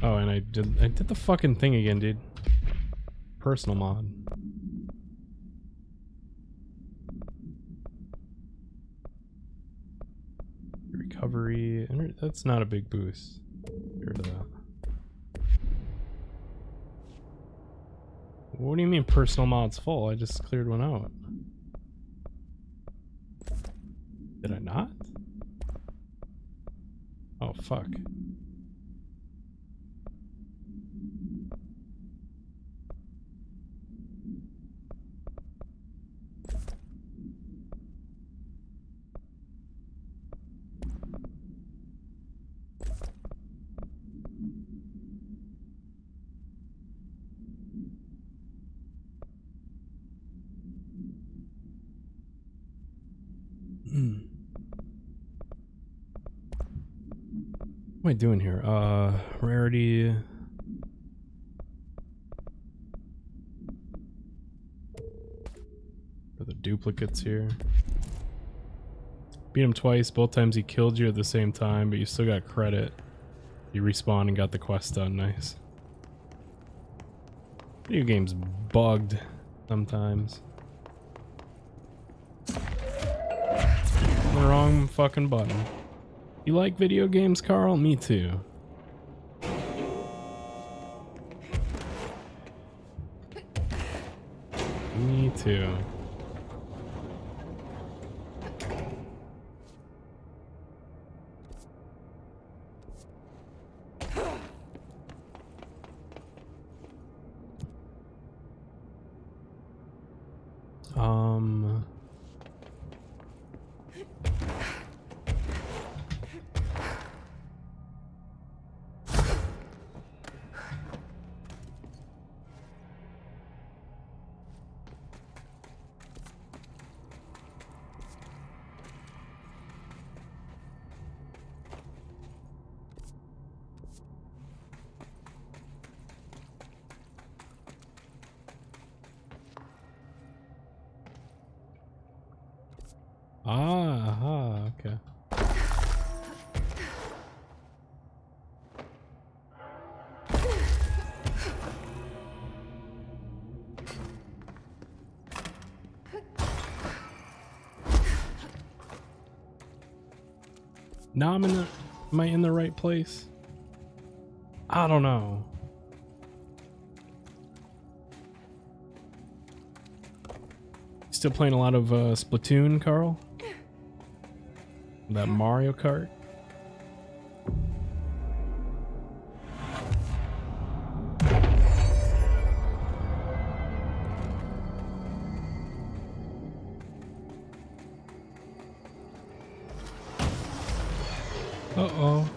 Oh, and I did the fucking thing again, dude. Personal mod. Recovery, that's not a big boost. Get rid of that. What do you mean personal mod's full? I just cleared one out. Did I not? Oh, fuck. What am I doing here? Rarity. For the duplicates here. Beat him twice, both times he killed you at the same time, but you still got credit. You respawned and got the quest done, nice. Video game's bugged sometimes. The wrong fucking button. You like video games, Carl? Me too. Me too. Aha, okay. Now am I in the right place? I don't know. Still playing a lot of Splatoon, Carl? That Mario Kart? Uh-oh.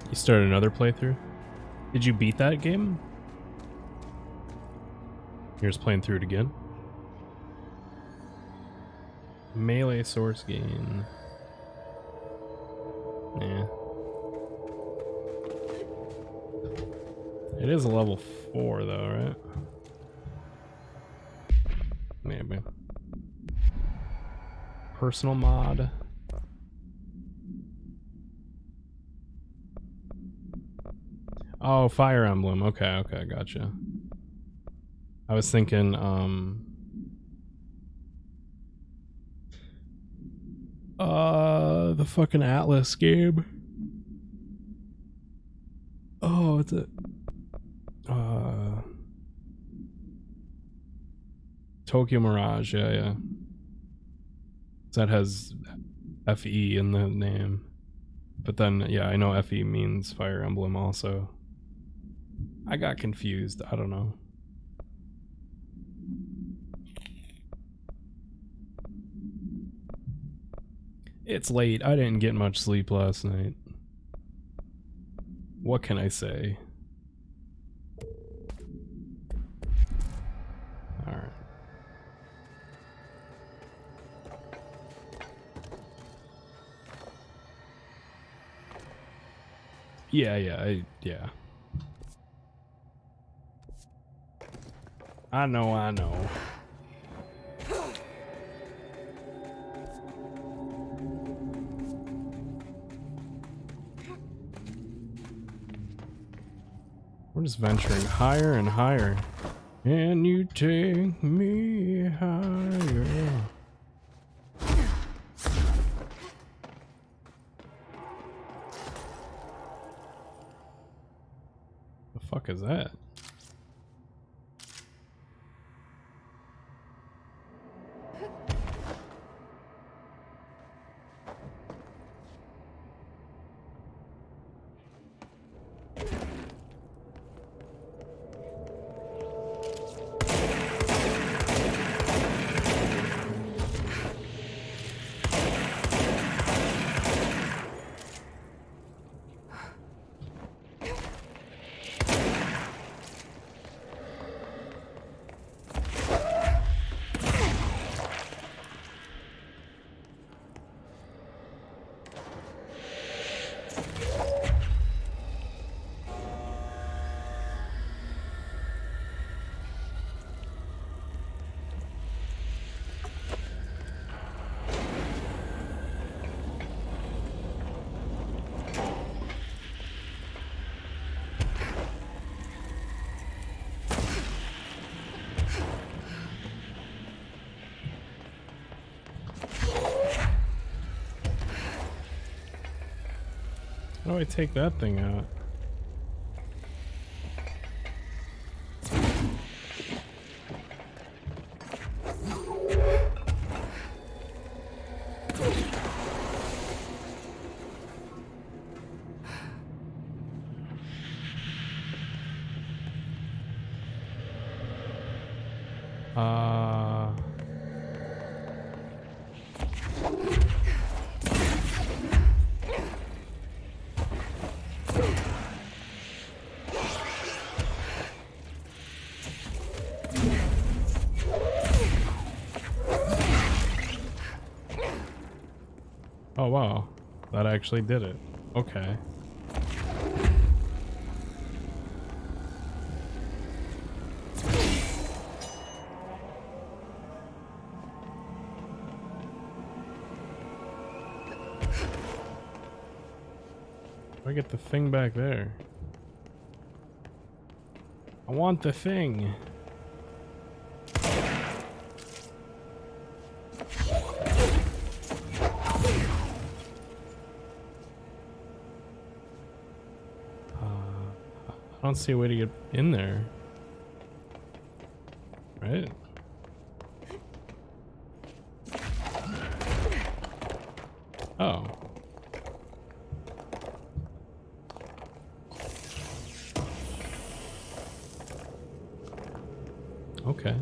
You started another playthrough? Did you beat that game? You're just playing through it again? Melee source gain. Yeah. It is a level 4 though, right? Maybe. Personal mod. Oh, Fire Emblem. Okay, gotcha. I was thinking, the fucking Atlas game. Oh, it's a, Tokyo Mirage, yeah. That has FE in the name. But then, yeah, I know FE means Fire Emblem also. I got confused. I don't know. It's late. I didn't get much sleep last night. What can I say? Alright. Yeah. I know. We're just venturing higher and higher. Can you take me higher? The fuck is that? How do I take that thing out? Oh wow, that actually did it. Okay. I get the thing back there. I want the thing. I don't see a way to get in there. Right? Oh. Okay.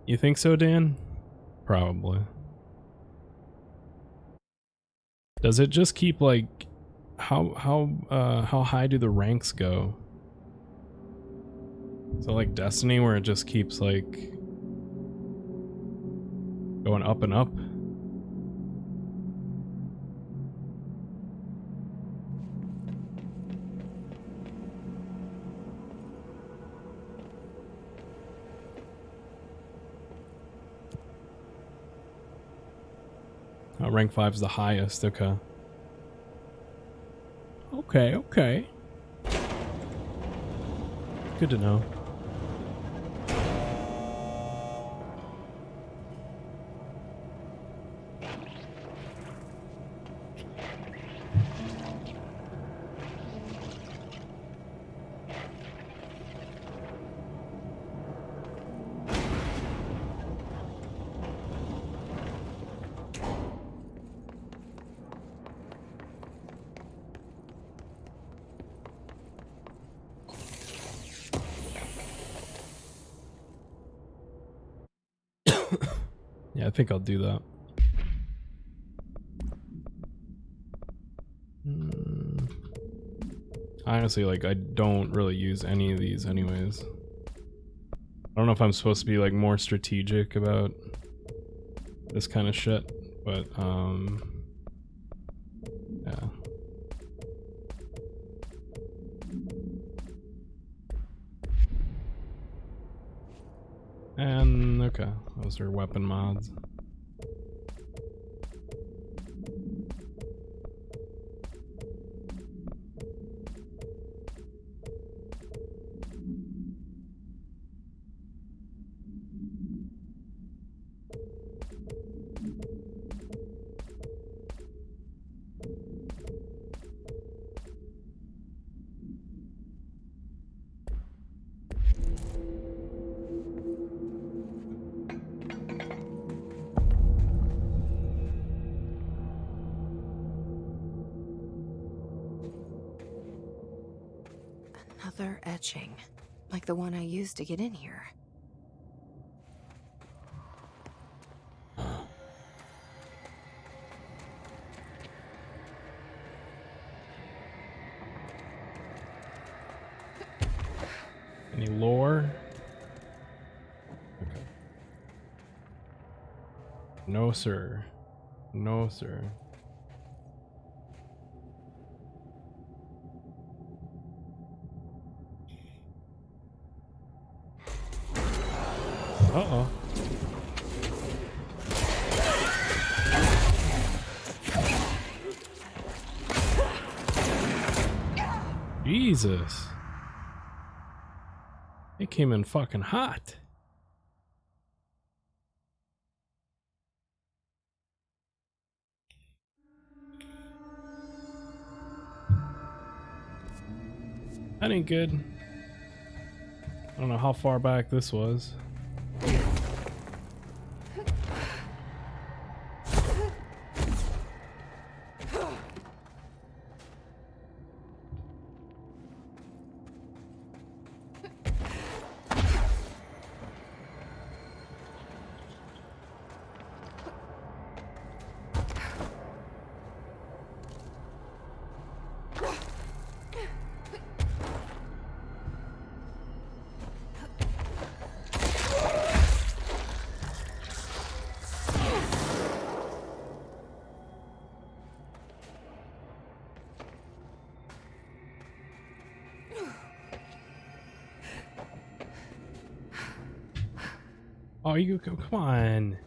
You think so, Dan? Probably. Does it just keep like how high do the ranks go? So like Destiny where it just keeps like going up and up? Rank 5 is the highest, okay. Okay. Good to know. Yeah, I think I'll do that. Honestly, like, I don't really use any of these anyways. I don't know if I'm supposed to be, like, more strategic about this kind of shit, but, yeah. And, okay, those are weapon mods. Another etching, like the one I used to get in here. Any lore? Okay. No, sir. No, sir. Uh-oh. Jesus. It came in fucking hot. That ain't good. I don't know how far back this was. Oh, you come on.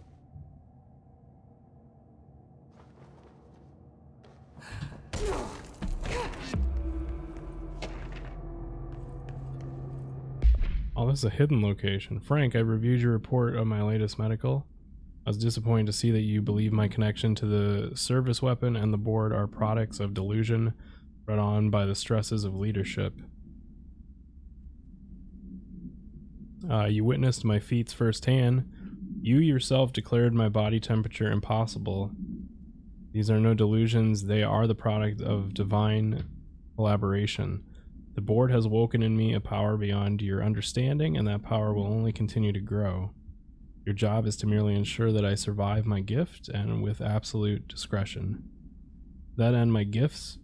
Oh, this is a hidden location. Frank, I reviewed your report of my latest medical. I was disappointed to see that you believe my connection to the service weapon and the board are products of delusion brought on by the stresses of leadership. You witnessed my feats firsthand. You yourself declared my body temperature impossible. These are no delusions, they are the product of divine collaboration. The board has woken in me a power beyond your understanding, and that power will only continue to grow. Your job is to merely ensure that I survive my gift, and with absolute discretion. To that end, my gifts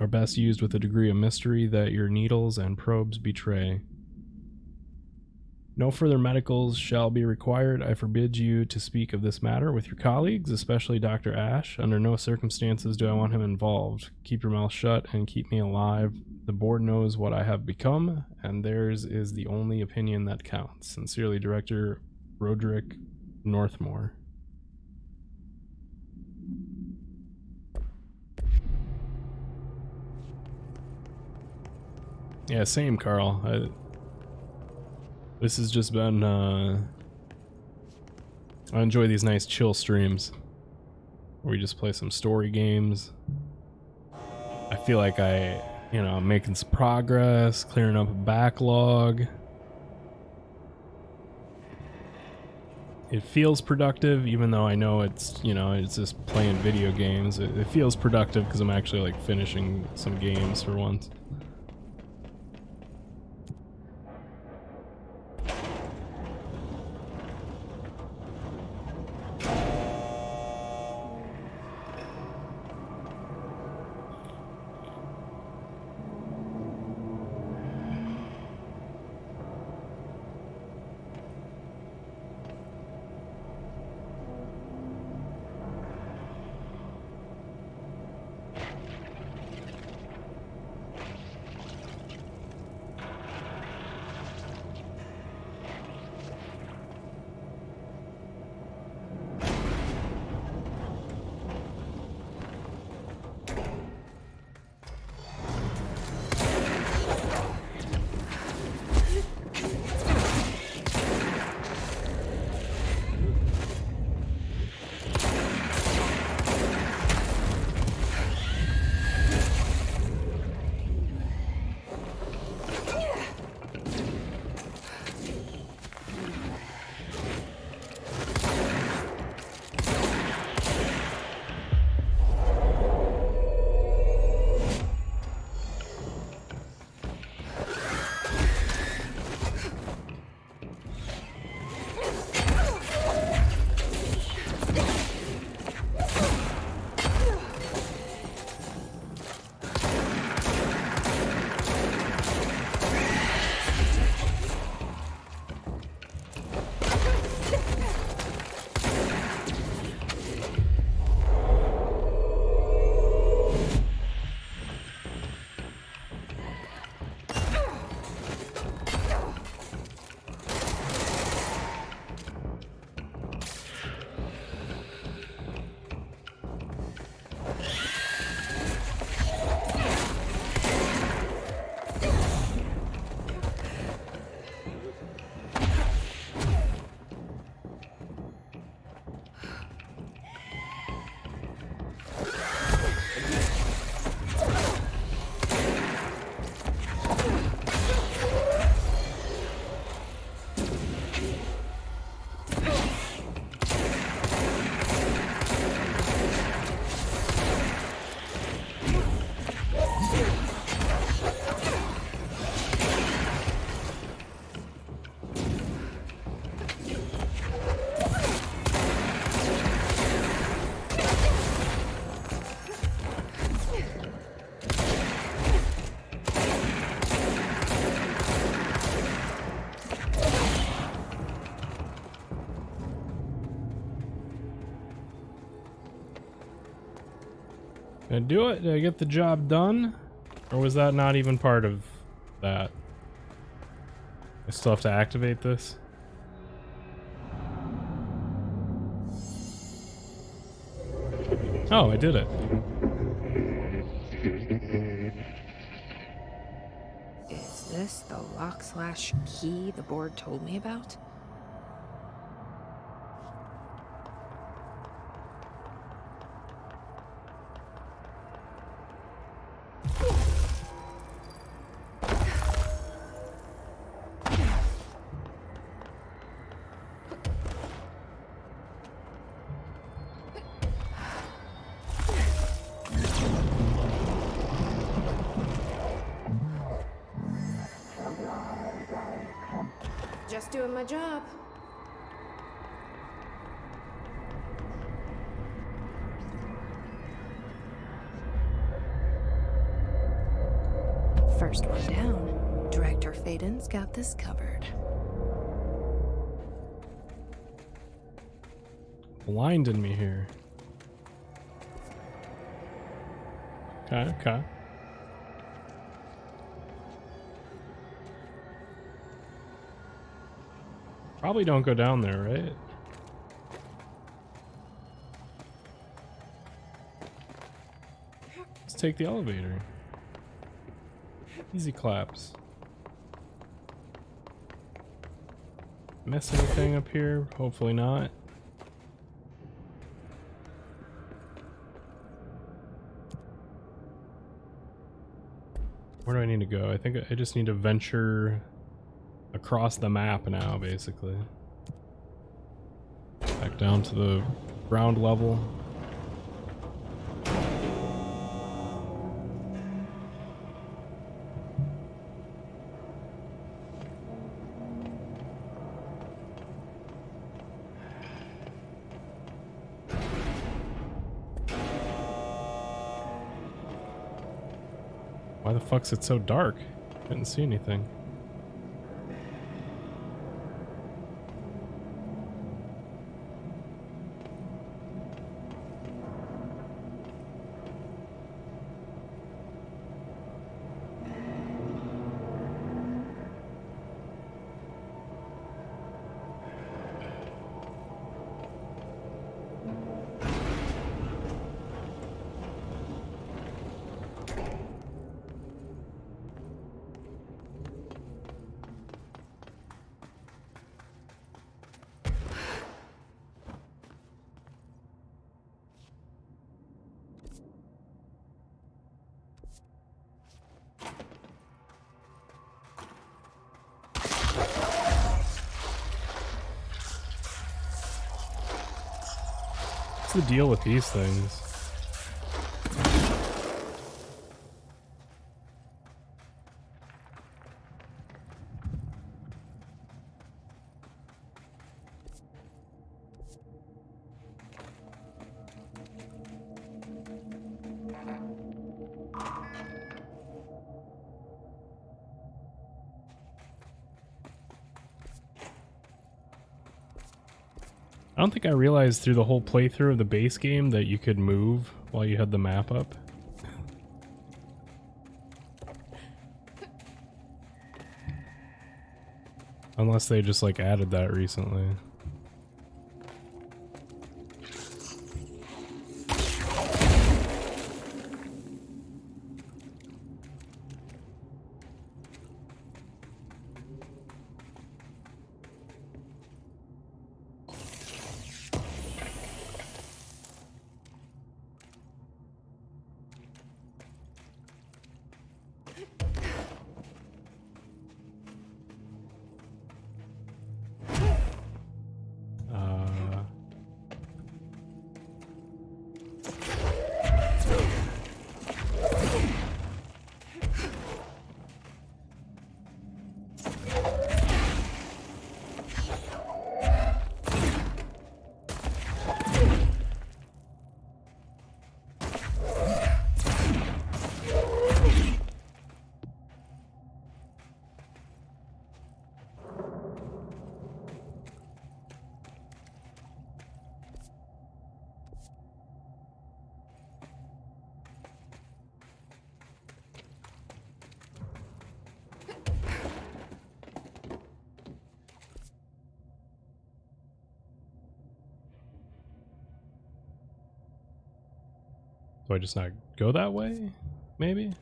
are best used with a degree of mystery that your needles and probes betray. No further medicals shall be required. I forbid you to speak of this matter with your colleagues, especially Dr. Ash. Under no circumstances do I want him involved. Keep your mouth shut and keep me alive. The board knows what I have become, and theirs is the only opinion that counts. Sincerely, Director Roderick Northmore. Yeah, same, Carl. This has just been, I enjoy these nice chill streams where we just play some story games. I feel like I'm making some progress, clearing up a backlog. It feels productive, even though I know it's, it's just playing video games. It feels productive because I'm actually like finishing some games for once. Did I do it? Did I get the job done? Or was that not even part of that? I still have to activate this? Oh, I did it. Is this the lock/key the board told me about? Just doing my job. First one down. Director Faden's got this covered. Blinded me here. Okay, okay. Probably don't go down there, right? Let's take the elevator. Easy claps. Miss anything up here? Hopefully not. Where do I need to go? I think I just need to venture across the map now, basically. Back down to the ground level. Why the fuck's it so dark? Couldn't see anything. What's the deal with these things? I don't think I realized through the whole playthrough of the base game that you could move while you had the map up. Unless they just like added that recently. Do I just not go that way? Maybe?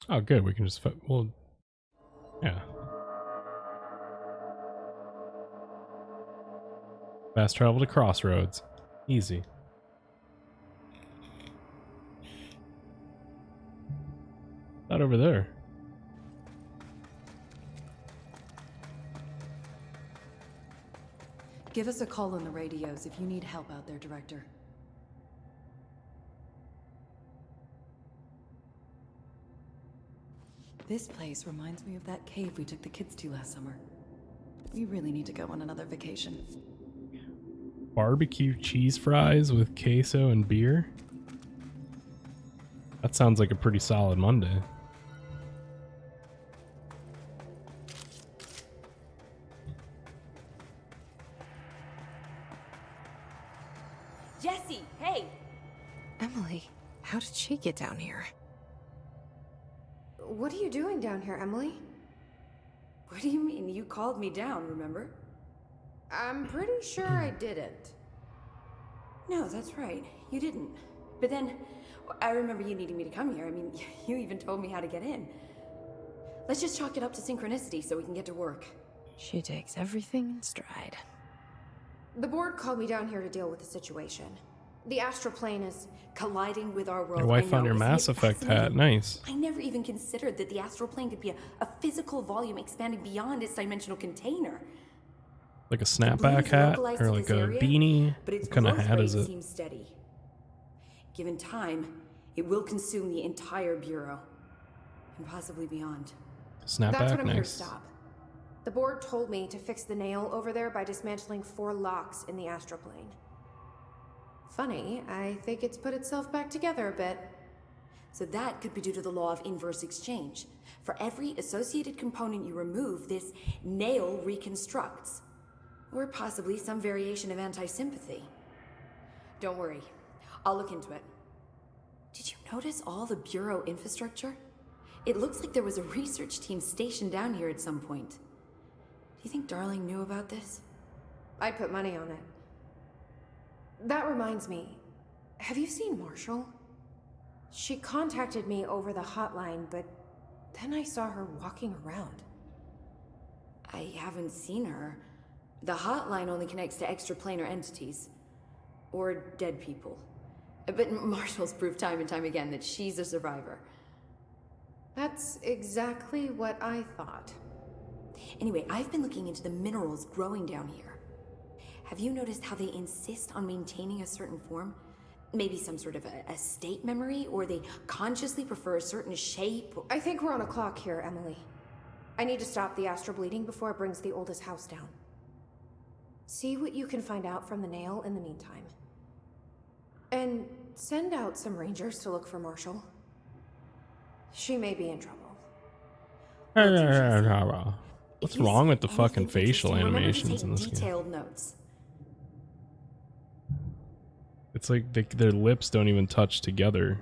Oh, good. We can just, well, yeah. Fast travel to Crossroads. Easy. Not over there. Give us a call on the radios if you need help out there, Director. This place reminds me of that cave we took the kids to last summer. We really need to go on another vacation. Barbecue cheese fries with queso and beer? That sounds like a pretty solid Monday. Jesse, hey! Emily, how did she get down here? What are you doing down here, Emily? What do you mean? You called me down, remember? I'm pretty sure I didn't. No, that's right. You didn't. But then, I remember you needing me to come here. I mean, you even told me how to get in. Let's just chalk it up to synchronicity so we can get to work. She takes everything in stride. The board called me down here to deal with the situation. The astral plane is colliding with our world. Your wife I found know, your isn't Mass it Effect hat. fascinating? Nice. I never even considered that the astral plane could be a physical volume expanding beyond its dimensional container. Like a The snapback blues hat localized or to like this a area, beanie? But its What kind of growth hat rate is it? seems steady. Given time, it will consume the entire bureau, and possibly beyond. Snapback? That's what I'm here to Nice. stop. The board told me to fix the nail over there by dismantling 4 locks in the astral plane. Funny, I think it's put itself back together a bit. So that could be due to the law of inverse exchange. For every associated component you remove, this nail reconstructs. Or possibly some variation of anti-sympathy. Don't worry, I'll look into it. Did you notice all the bureau infrastructure? It looks like there was a research team stationed down here at some point. Do you think Darling knew about this? I'd put money on it. That reminds me, have you seen Marshall? She contacted me over the hotline, but then I saw her walking around. I haven't seen her. The hotline only connects to extraplanar entities. Or dead people. But Marshall's proved time and time again that she's a survivor. That's exactly what I thought. Anyway, I've been looking into the minerals growing down here. Have you noticed how they insist on maintaining a certain form? Maybe some sort of a state memory, or they consciously prefer a certain shape? I think we're on a clock here, Emily. I need to stop the astral bleeding before it brings the oldest house down. See what you can find out from the nail in the meantime. And send out some rangers to look for Marshall. She may be in trouble. What's If you wrong see with the fucking anything facial interesting, remember to animations take in this game? detailed notes. It's like their lips don't even touch together.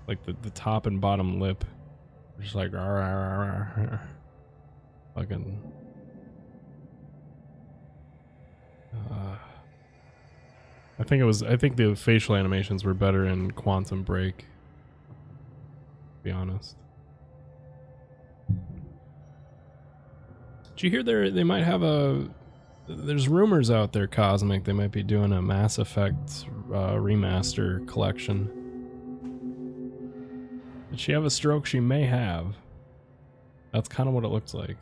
Like the top and bottom lip. They're just like fucking. I think the facial animations were better in Quantum Break, to be honest. Did you hear they might have there's rumors out there, Cosmic, they might be doing a Mass Effect remaster collection. Did she have a stroke? She may have. That's kind of what it looks like.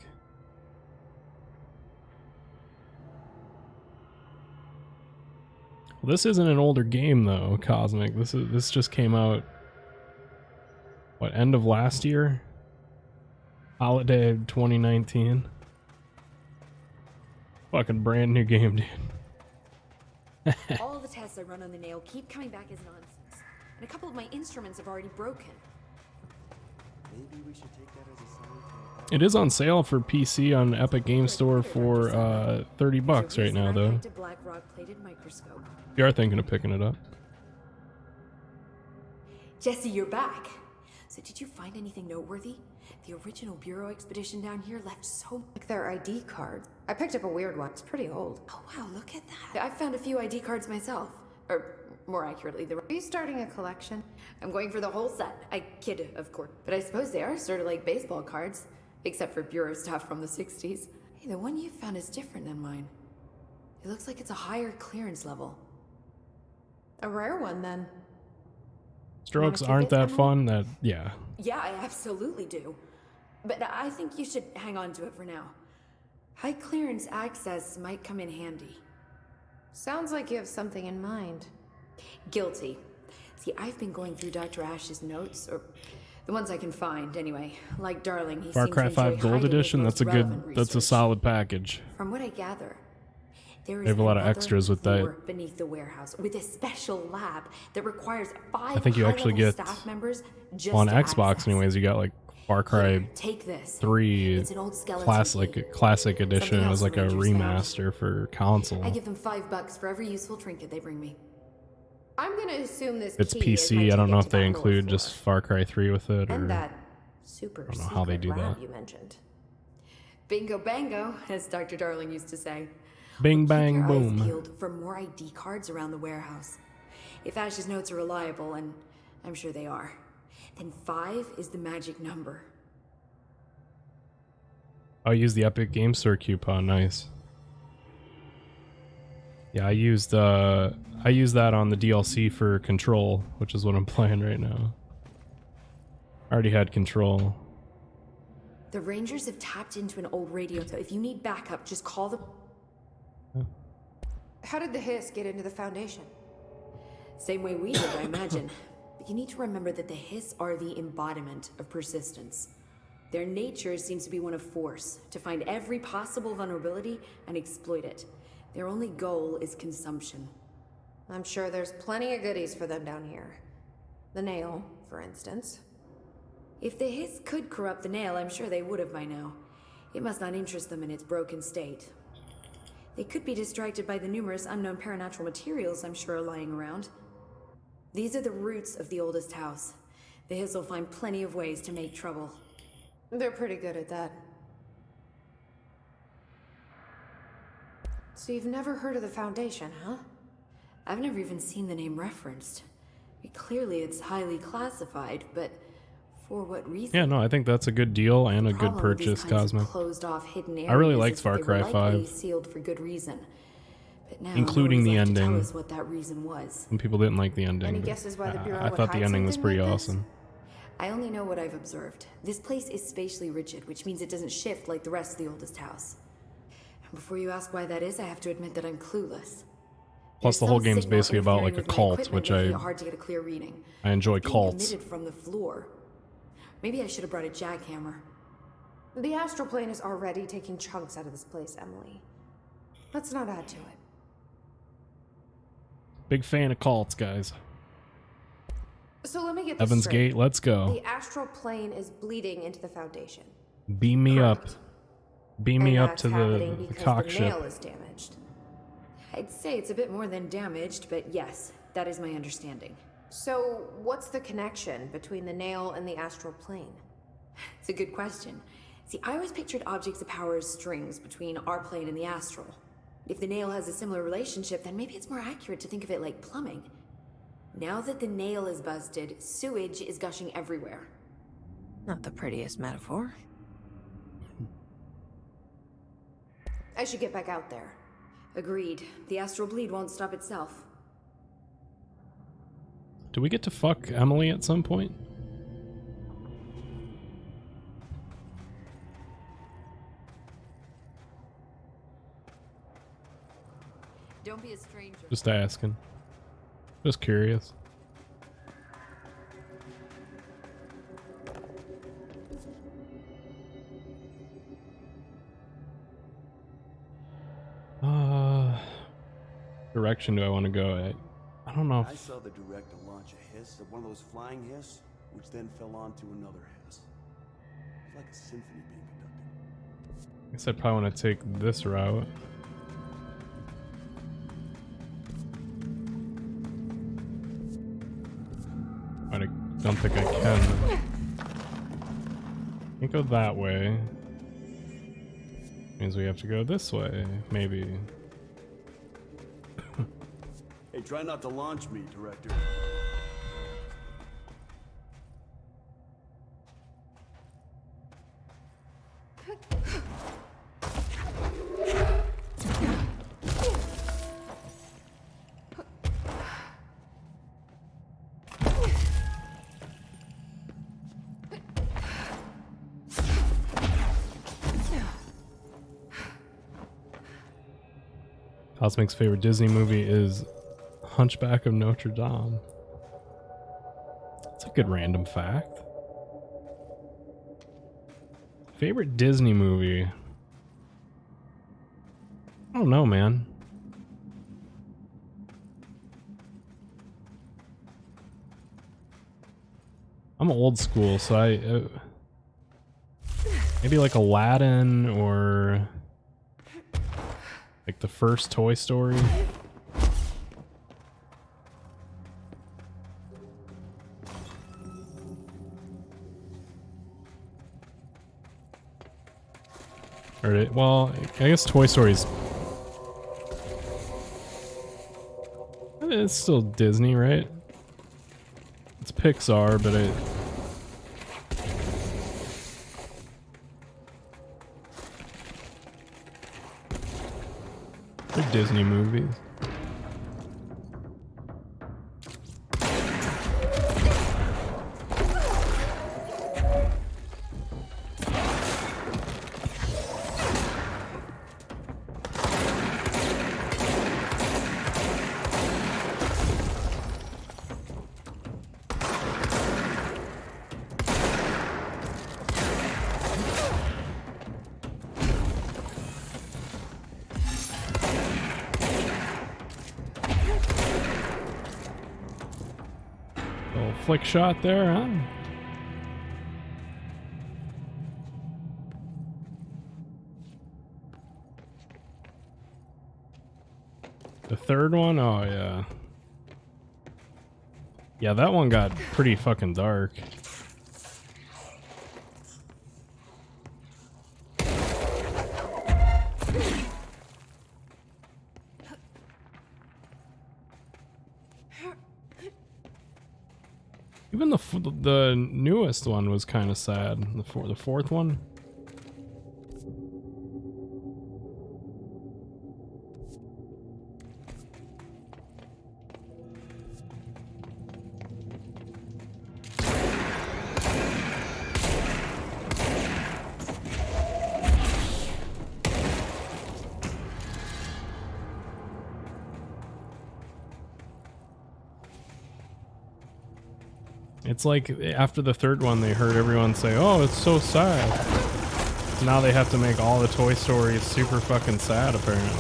Well, this isn't an older game though, Cosmic. This just came out, what, end of last year? Holiday of 2019. Fucking brand new game, dude. All the tests I run on the nail keep coming back as nonsense. And a couple of my instruments have already broken. Maybe we should take that as a sign to It is on sale for PC on Epic Game Store for $30 right now, though. A black rock-plated microscope. You are thinking of picking it up. Jesse, you're back. So did you find anything noteworthy? The original Bureau expedition down here left so... Like their ID cards. I picked up a weird one. It's pretty old. Oh wow, look at that. I found a few ID cards myself. Or more accurately, Are you starting a collection? I'm going for the whole set. I kid, of course. But I suppose they are sort of like baseball cards. Except for Bureau stuff from the 60s. Hey, the one you found is different than mine. It looks like it's a higher clearance level. A rare one, then. Strokes Wanna aren't keep it, that fun. Yeah. Yeah, I absolutely do. But I think you should hang on to it for now. High clearance access might come in handy. Sounds like you have something in mind. Guilty. See, I've been going through Dr. Ash's notes, or the ones I can find anyway. Like Darling, he Far seems Cry to enjoy 5 Gold hiding his Edition, most that's relevant that's a research. solid package. From what I gather, there is They have a lot of another extras with that. floor beneath the warehouse with a special lab that requires 5 I think you actually high-level get staff members just On to Xbox access. anyways, you got like Far Cry Here, take this. 3 It's an old skeleton key. classic edition. Something It was else like a the Rangers found. remaster for console. I give them $5 for every useful trinket they bring me. I'm gonna assume this It's key is my PC. I don't ticket know to if they that lower include floor. just Far Cry 3 with it, or And that super don't know how they secret do lab that. you mentioned. Bingo bango, as Dr. Darling used to say. Bing Keep bang your eyes boom. peeled for more ID cards around the warehouse. If Ash's notes are reliable, and I'm sure they are, then 5 is the magic number. I'll use the Epic Game Store coupon. Nice. Yeah, I used that on the DLC for Control, which is what I'm playing right now. I already had Control. The Rangers have tapped into an old radio, so if you need backup, just call the... How did the Hiss get into the Foundation? Same way we did, I imagine. But you need to remember that the Hiss are the embodiment of persistence. Their nature seems to be one of force, to find every possible vulnerability and exploit it. Their only goal is consumption. I'm sure there's plenty of goodies for them down here. The nail, for instance. If the Hiss could corrupt the nail, I'm sure they would have by now. It must not interest them in its broken state. They could be distracted by the numerous unknown paranatural materials I'm sure are lying around. These are the roots of the oldest house. The Hiss will find plenty of ways to make trouble. They're pretty good at that. So you've never heard of the Foundation, huh? I've never even seen the name referenced. Clearly it's highly classified, but for what reason? Yeah, no, I think that's a good deal and a good Problem with these purchase, kinds of Cosmic. Closed-off hidden I really areas liked is Far that they were Cry likely 5. sealed for good reason. But now Including no the one's left to ending. tell us what that reason was. Some people didn't like the ending. Any but, guesses why the Bureau I would thought the hide ending was something pretty like this? awesome. I only know what I've observed. This place is spatially rigid, which means it doesn't shift like the rest of the oldest house. And before you ask why that is, I have to admit that I'm clueless. Plus, There's the whole some game's signal basically about like interfering a with my cult, equipment, which making I it hard to get a clear reading. enjoy Being cults. emitted from the floor. Maybe I should have brought a jackhammer. The astral plane is already taking chunks out of this place, Emily. Let's not add to it. Big fan of cults, guys. So let me get this Heaven's straight. Gate, let's go. The astral plane is bleeding into the Foundation. Beam me up. Correct. Beam me And up that's to happening the because cock the ship. nail is damaged. I'd say it's a bit more than damaged, but yes, that is my understanding. So what's the connection between the nail and the astral plane? It's a good question. See, I always pictured objects of power as strings between our plane and the astral. If the nail has a similar relationship, then maybe it's more accurate to think of it like plumbing. Now that the nail is busted, sewage is gushing everywhere. Not the prettiest metaphor. I should get back out there. Agreed. The astral bleed won't stop itself. Do we get to fuck Emily at some point? Don't be a stranger. Just asking. Just curious. Direction do I want to go at? I don't know. I saw the director launch a hiss of one of those flying hiss, which then fell onto another hiss. It's like a symphony being conducted. I guess I'd probably want to take this route. I don't think I can. Can't go that way. Means we have to go this way, maybe. Hey, try not to launch me, director. Cosmic's favorite Disney movie is Hunchback of Notre Dame. That's a good random fact. Favorite Disney movie? I don't know, man. I'm old school, so I maybe like Aladdin or like the first Toy Story. Or well, I guess Toy Story's it's still Disney, right? It's Pixar, but they're Disney movies. Flick shot there, huh? The third one? Oh, yeah. Yeah, that one got pretty fucking dark. Even the newest one was kind of sad. The fourth one. It's like after the third one, they heard everyone say, "Oh, it's so sad." So now they have to make all the Toy Stories super fucking sad, apparently.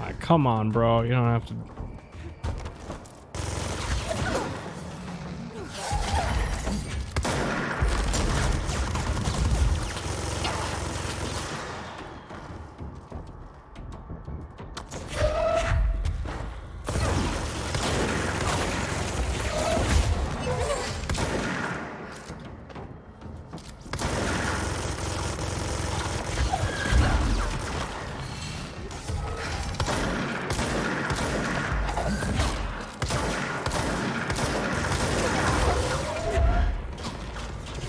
Like, come on, bro. You don't have to.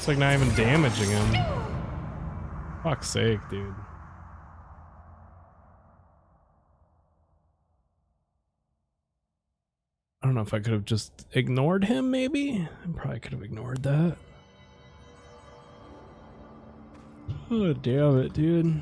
like not even damaging him. Fuck's sake, dude. I don't know if I could have just ignored him, maybe? I probably could have ignored that. Oh, damn it, dude.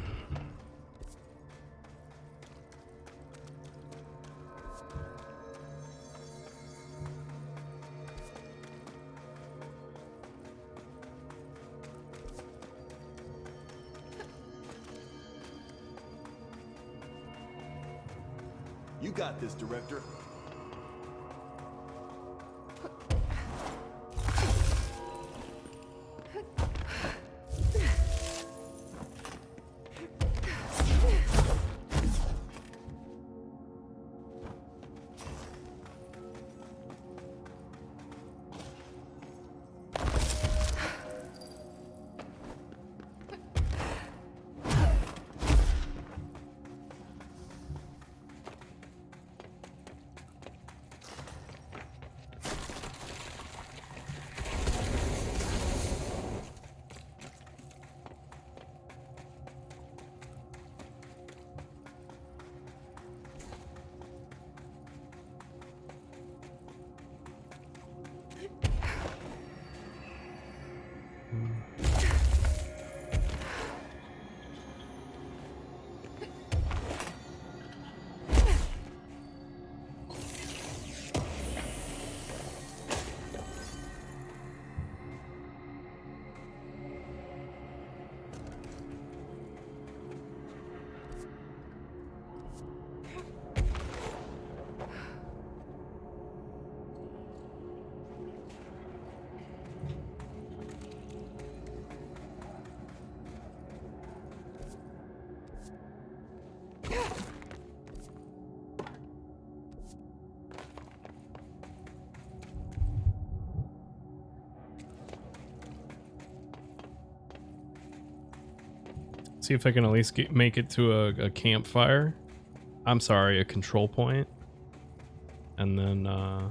You got this, Director. See if I can at least make it to a campfire. I'm sorry, a control point. And then, I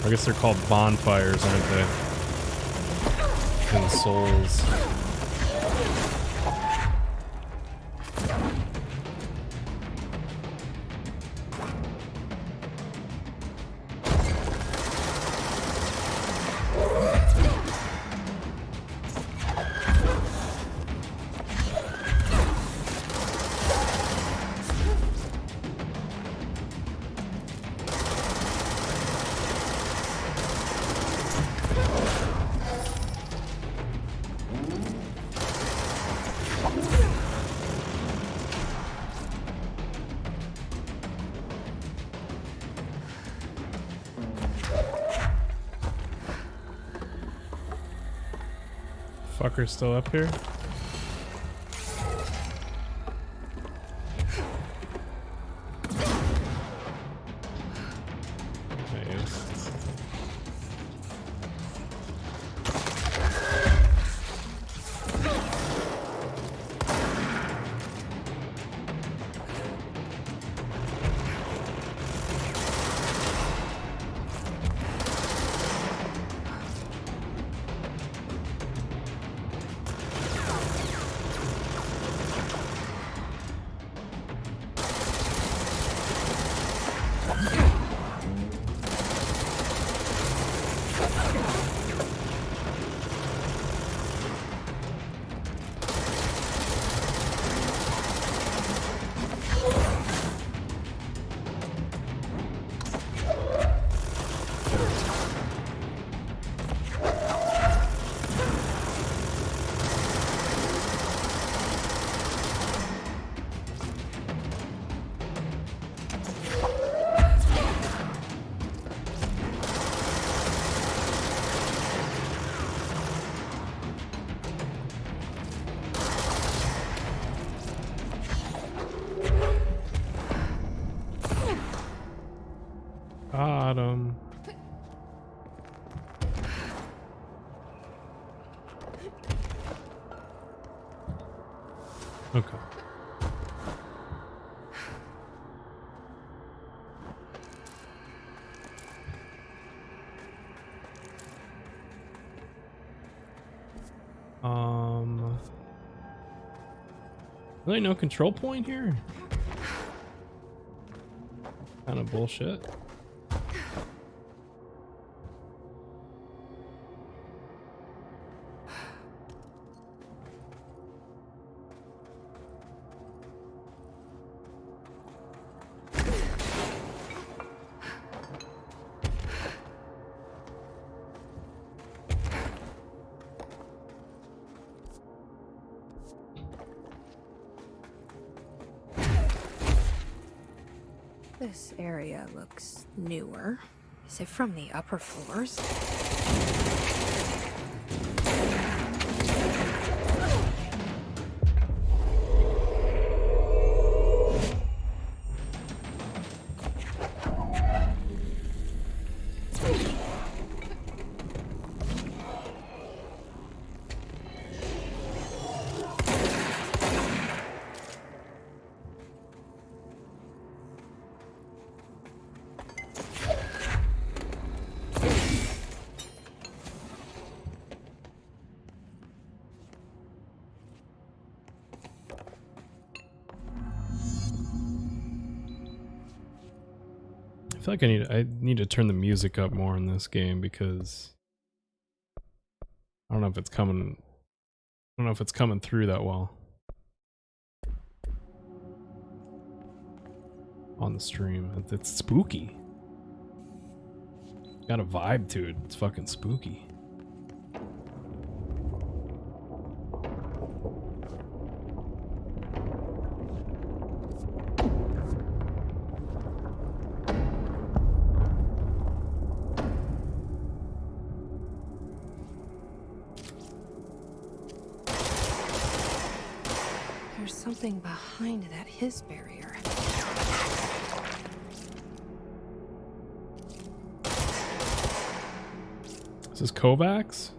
guess they're called bonfires, aren't they? In Souls. Fucker's still up here? Bottom. Okay. Really no control point here? Kind of bullshit. This area looks newer. Is it from the upper floors? I feel like I need to turn the music up more in this game because I don't know if it's coming. I don't know if it's coming through that well on the stream. It's spooky. Got a vibe to it. It's fucking spooky. There's something behind that his barrier. Is this Kovacs?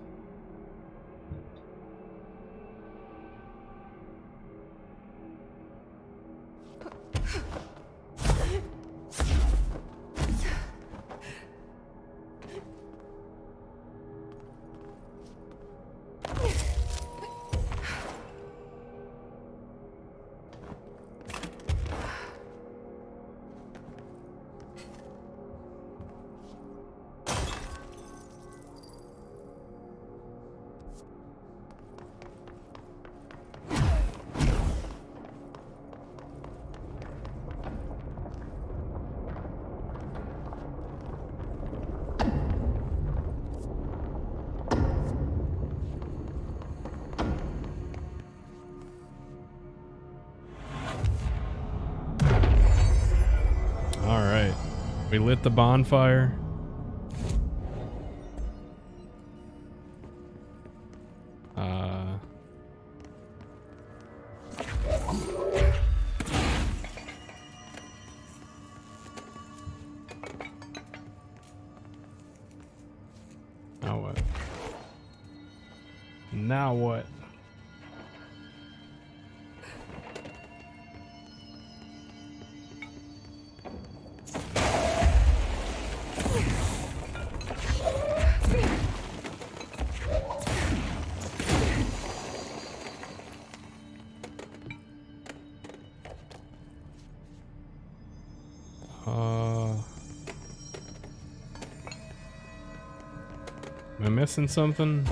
We lit the bonfire. Now what? Now what? Am I missing something?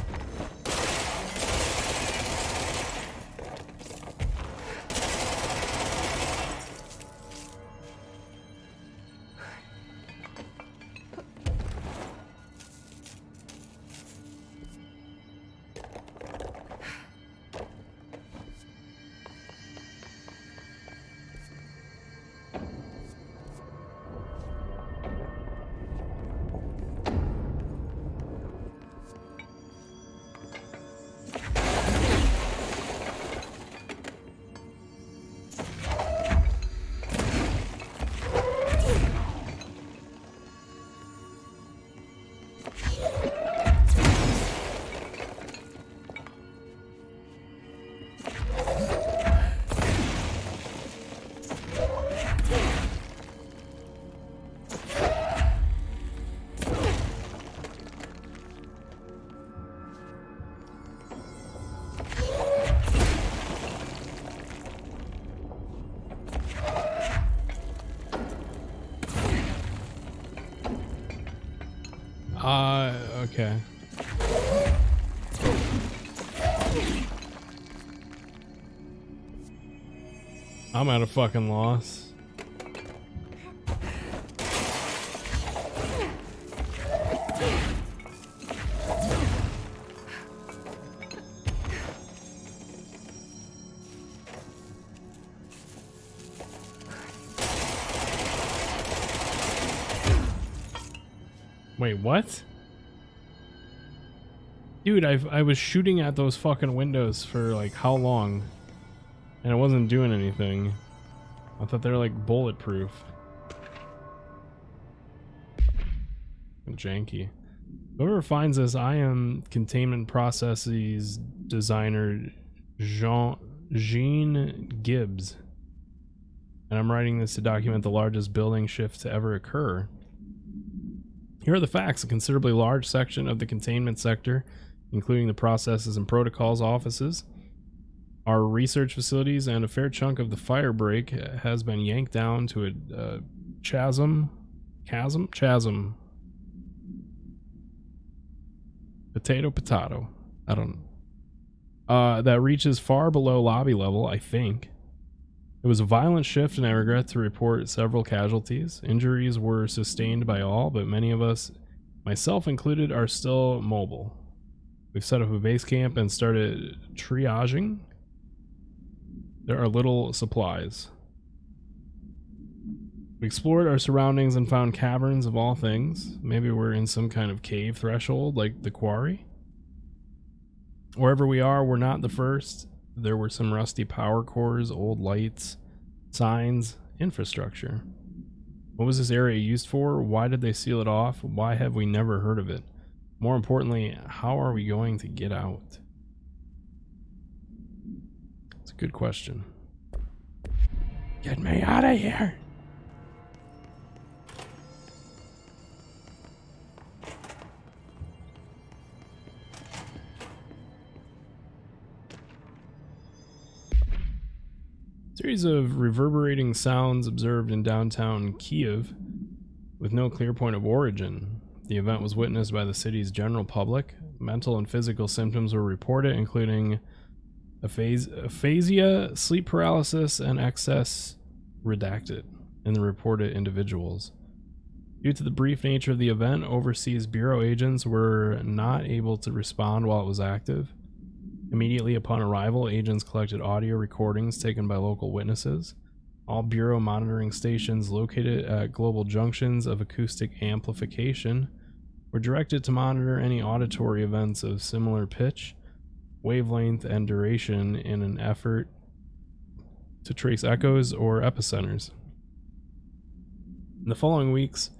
Okay. I'm at a fucking loss. Wait, what? Dude, I was shooting at those fucking windows for like how long? And it wasn't doing anything. I thought they were like bulletproof. Janky. Whoever finds this, I am containment processes designer Jean Gibbs. And I'm writing this to document the largest building shift to ever occur. Here are the facts. A considerably large section of the containment sector, including the processes and protocols offices, our research facilities, and a fair chunk of the fire break has been yanked down to a chasm. Potato. I don't know. That reaches far below lobby level, I think. It was a violent shift, and I regret to report several casualties. Injuries were sustained by all, but many of us, myself included, are still mobile. We've set up a base camp and started triaging. There are little supplies. We explored our surroundings and found caverns of all things. Maybe we're in some kind of cave threshold, like the quarry. Wherever we are, we're not the first. There were some rusty power cores, old lights, signs, infrastructure. What was this area used for? Why did they seal it off? Why have we never heard of it? More importantly, how are we going to get out? It's a good question. Get me out of here! Series of reverberating sounds observed in downtown Kiev with no clear point of origin. The event was witnessed by the city's general public. Mental and physical symptoms were reported, including aphasia, sleep paralysis, and excess redacted in the reported individuals. Due to the brief nature of the event, overseas bureau agents were not able to respond while it was active. Immediately upon arrival, agents collected audio recordings taken by local witnesses. All bureau monitoring stations located at global junctions of acoustic amplification were directed to monitor any auditory events of similar pitch, wavelength, and duration in an effort to trace echoes or epicenters. In the following weeks,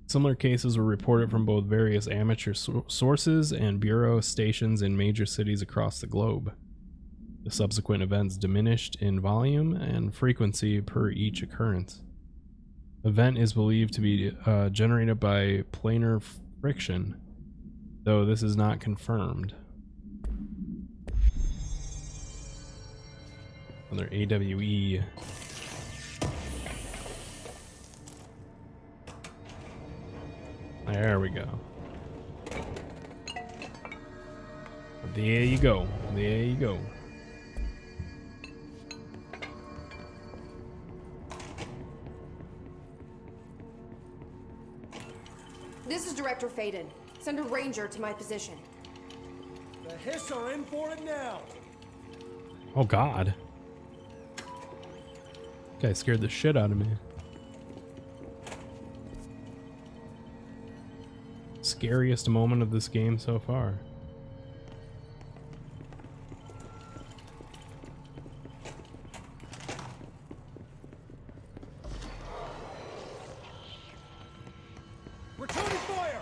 similar cases were reported from both various amateur sources and bureau stations in major cities across the globe. The subsequent events diminished in volume and frequency per each occurrence. The event is believed to be generated by planar friction, though this is not confirmed. Another AWE. There we go. There you go. There you go. This is Director Faden. Send a ranger to my position. The Hiss are in for it now. Oh God. Guy scared the shit out of me. Scariest moment of this game so far. Returning fire!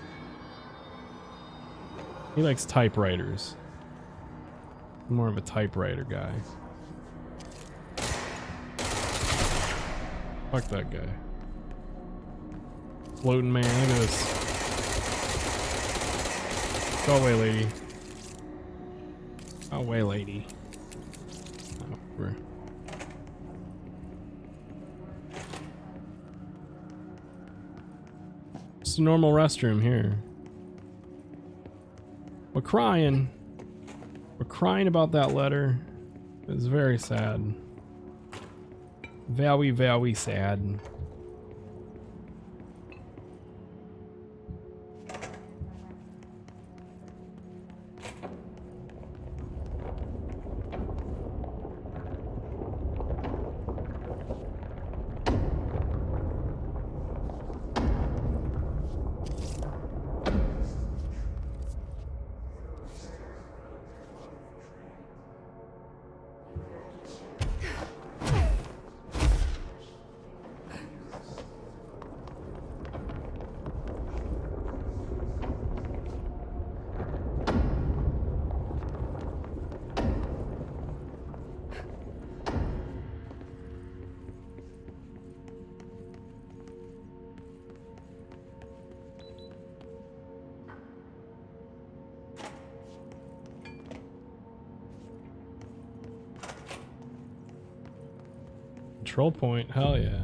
He likes typewriters. More of a typewriter guy. Fuck that guy. Floating man, look at this. Go away, lady. Go away, lady. Oh, we're... Just a normal restroom here. We're crying. We're crying about that letter. It's very sad. Very, very sad. Control point, hell yeah.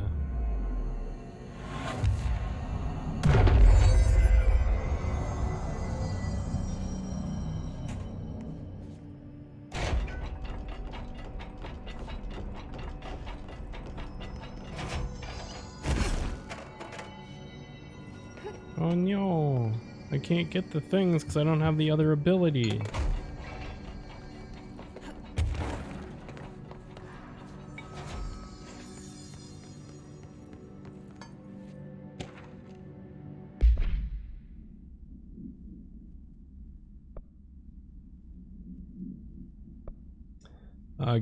Oh no, I can't get the things because I don't have the other ability.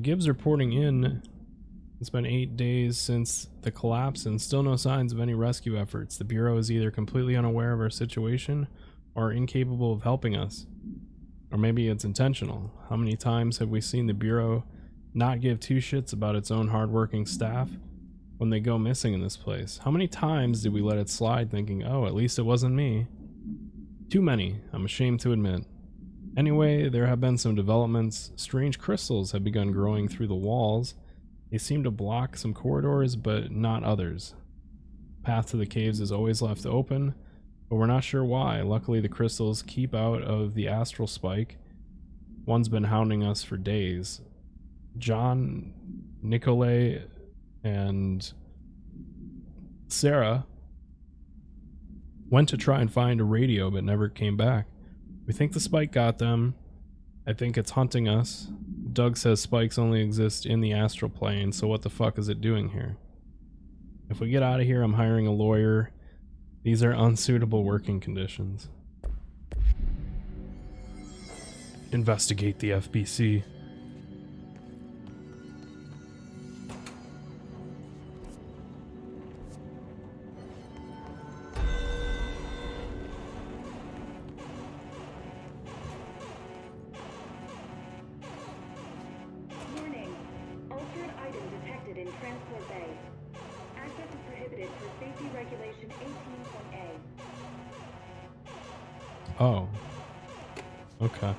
Gibbs reporting in. It's been 8 days since the collapse and still no signs of any rescue efforts. The Bureau is either completely unaware of our situation or incapable of helping us. Or maybe it's intentional. How many times have we seen the Bureau not give two shits about its own hardworking staff when they go missing in this place? How many times did we let it slide thinking, oh, at least it wasn't me? Too many, I'm ashamed to admit. Anyway, there have been some developments. Strange crystals have begun growing through the walls. They seem to block some corridors, but not others. Path to the caves is always left open, but we're not sure why. Luckily, the crystals keep out of the astral spike. One's been hounding us for days. John, Nicolay, and Sarah went to try and find a radio, but never came back. We think the spike got them. I think it's hunting us. Doug says spikes only exist in the astral plane, so what the fuck is it doing here? If we get out of here, I'm hiring a lawyer. These are unsuitable working conditions. Investigate the FBC. Oh. Okay.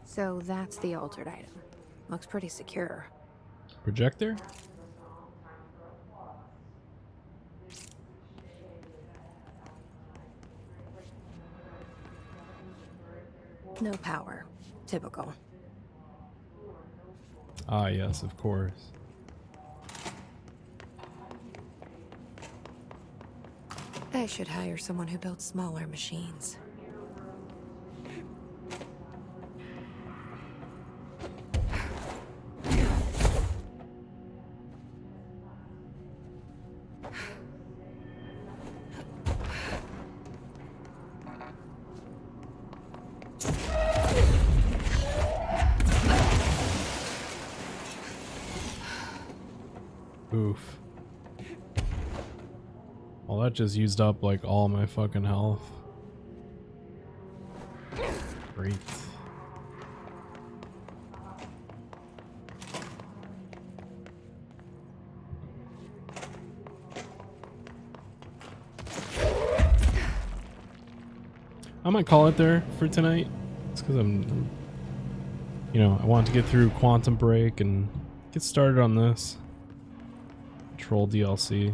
So that's the altered item. Looks pretty secure. Projector? No power. Typical. Ah, yes, of course. I should hire someone who builds smaller machines. Oof. Well, that just used up like all my fucking health. Great. I might call it there for tonight. It's because I'm, you know, I want to get through Quantum Break and get started on this Troll DLC. I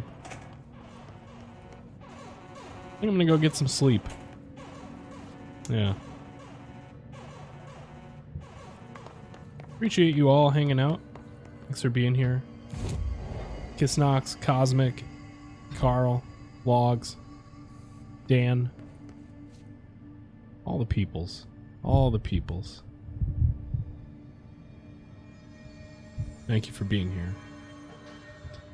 think I'm gonna go get some sleep. Yeah. Appreciate you all hanging out. Thanks for being here. Kiss Knox, Cosmic, Carl, Logs, Dan. All the peoples. All the peoples. Thank you for being here.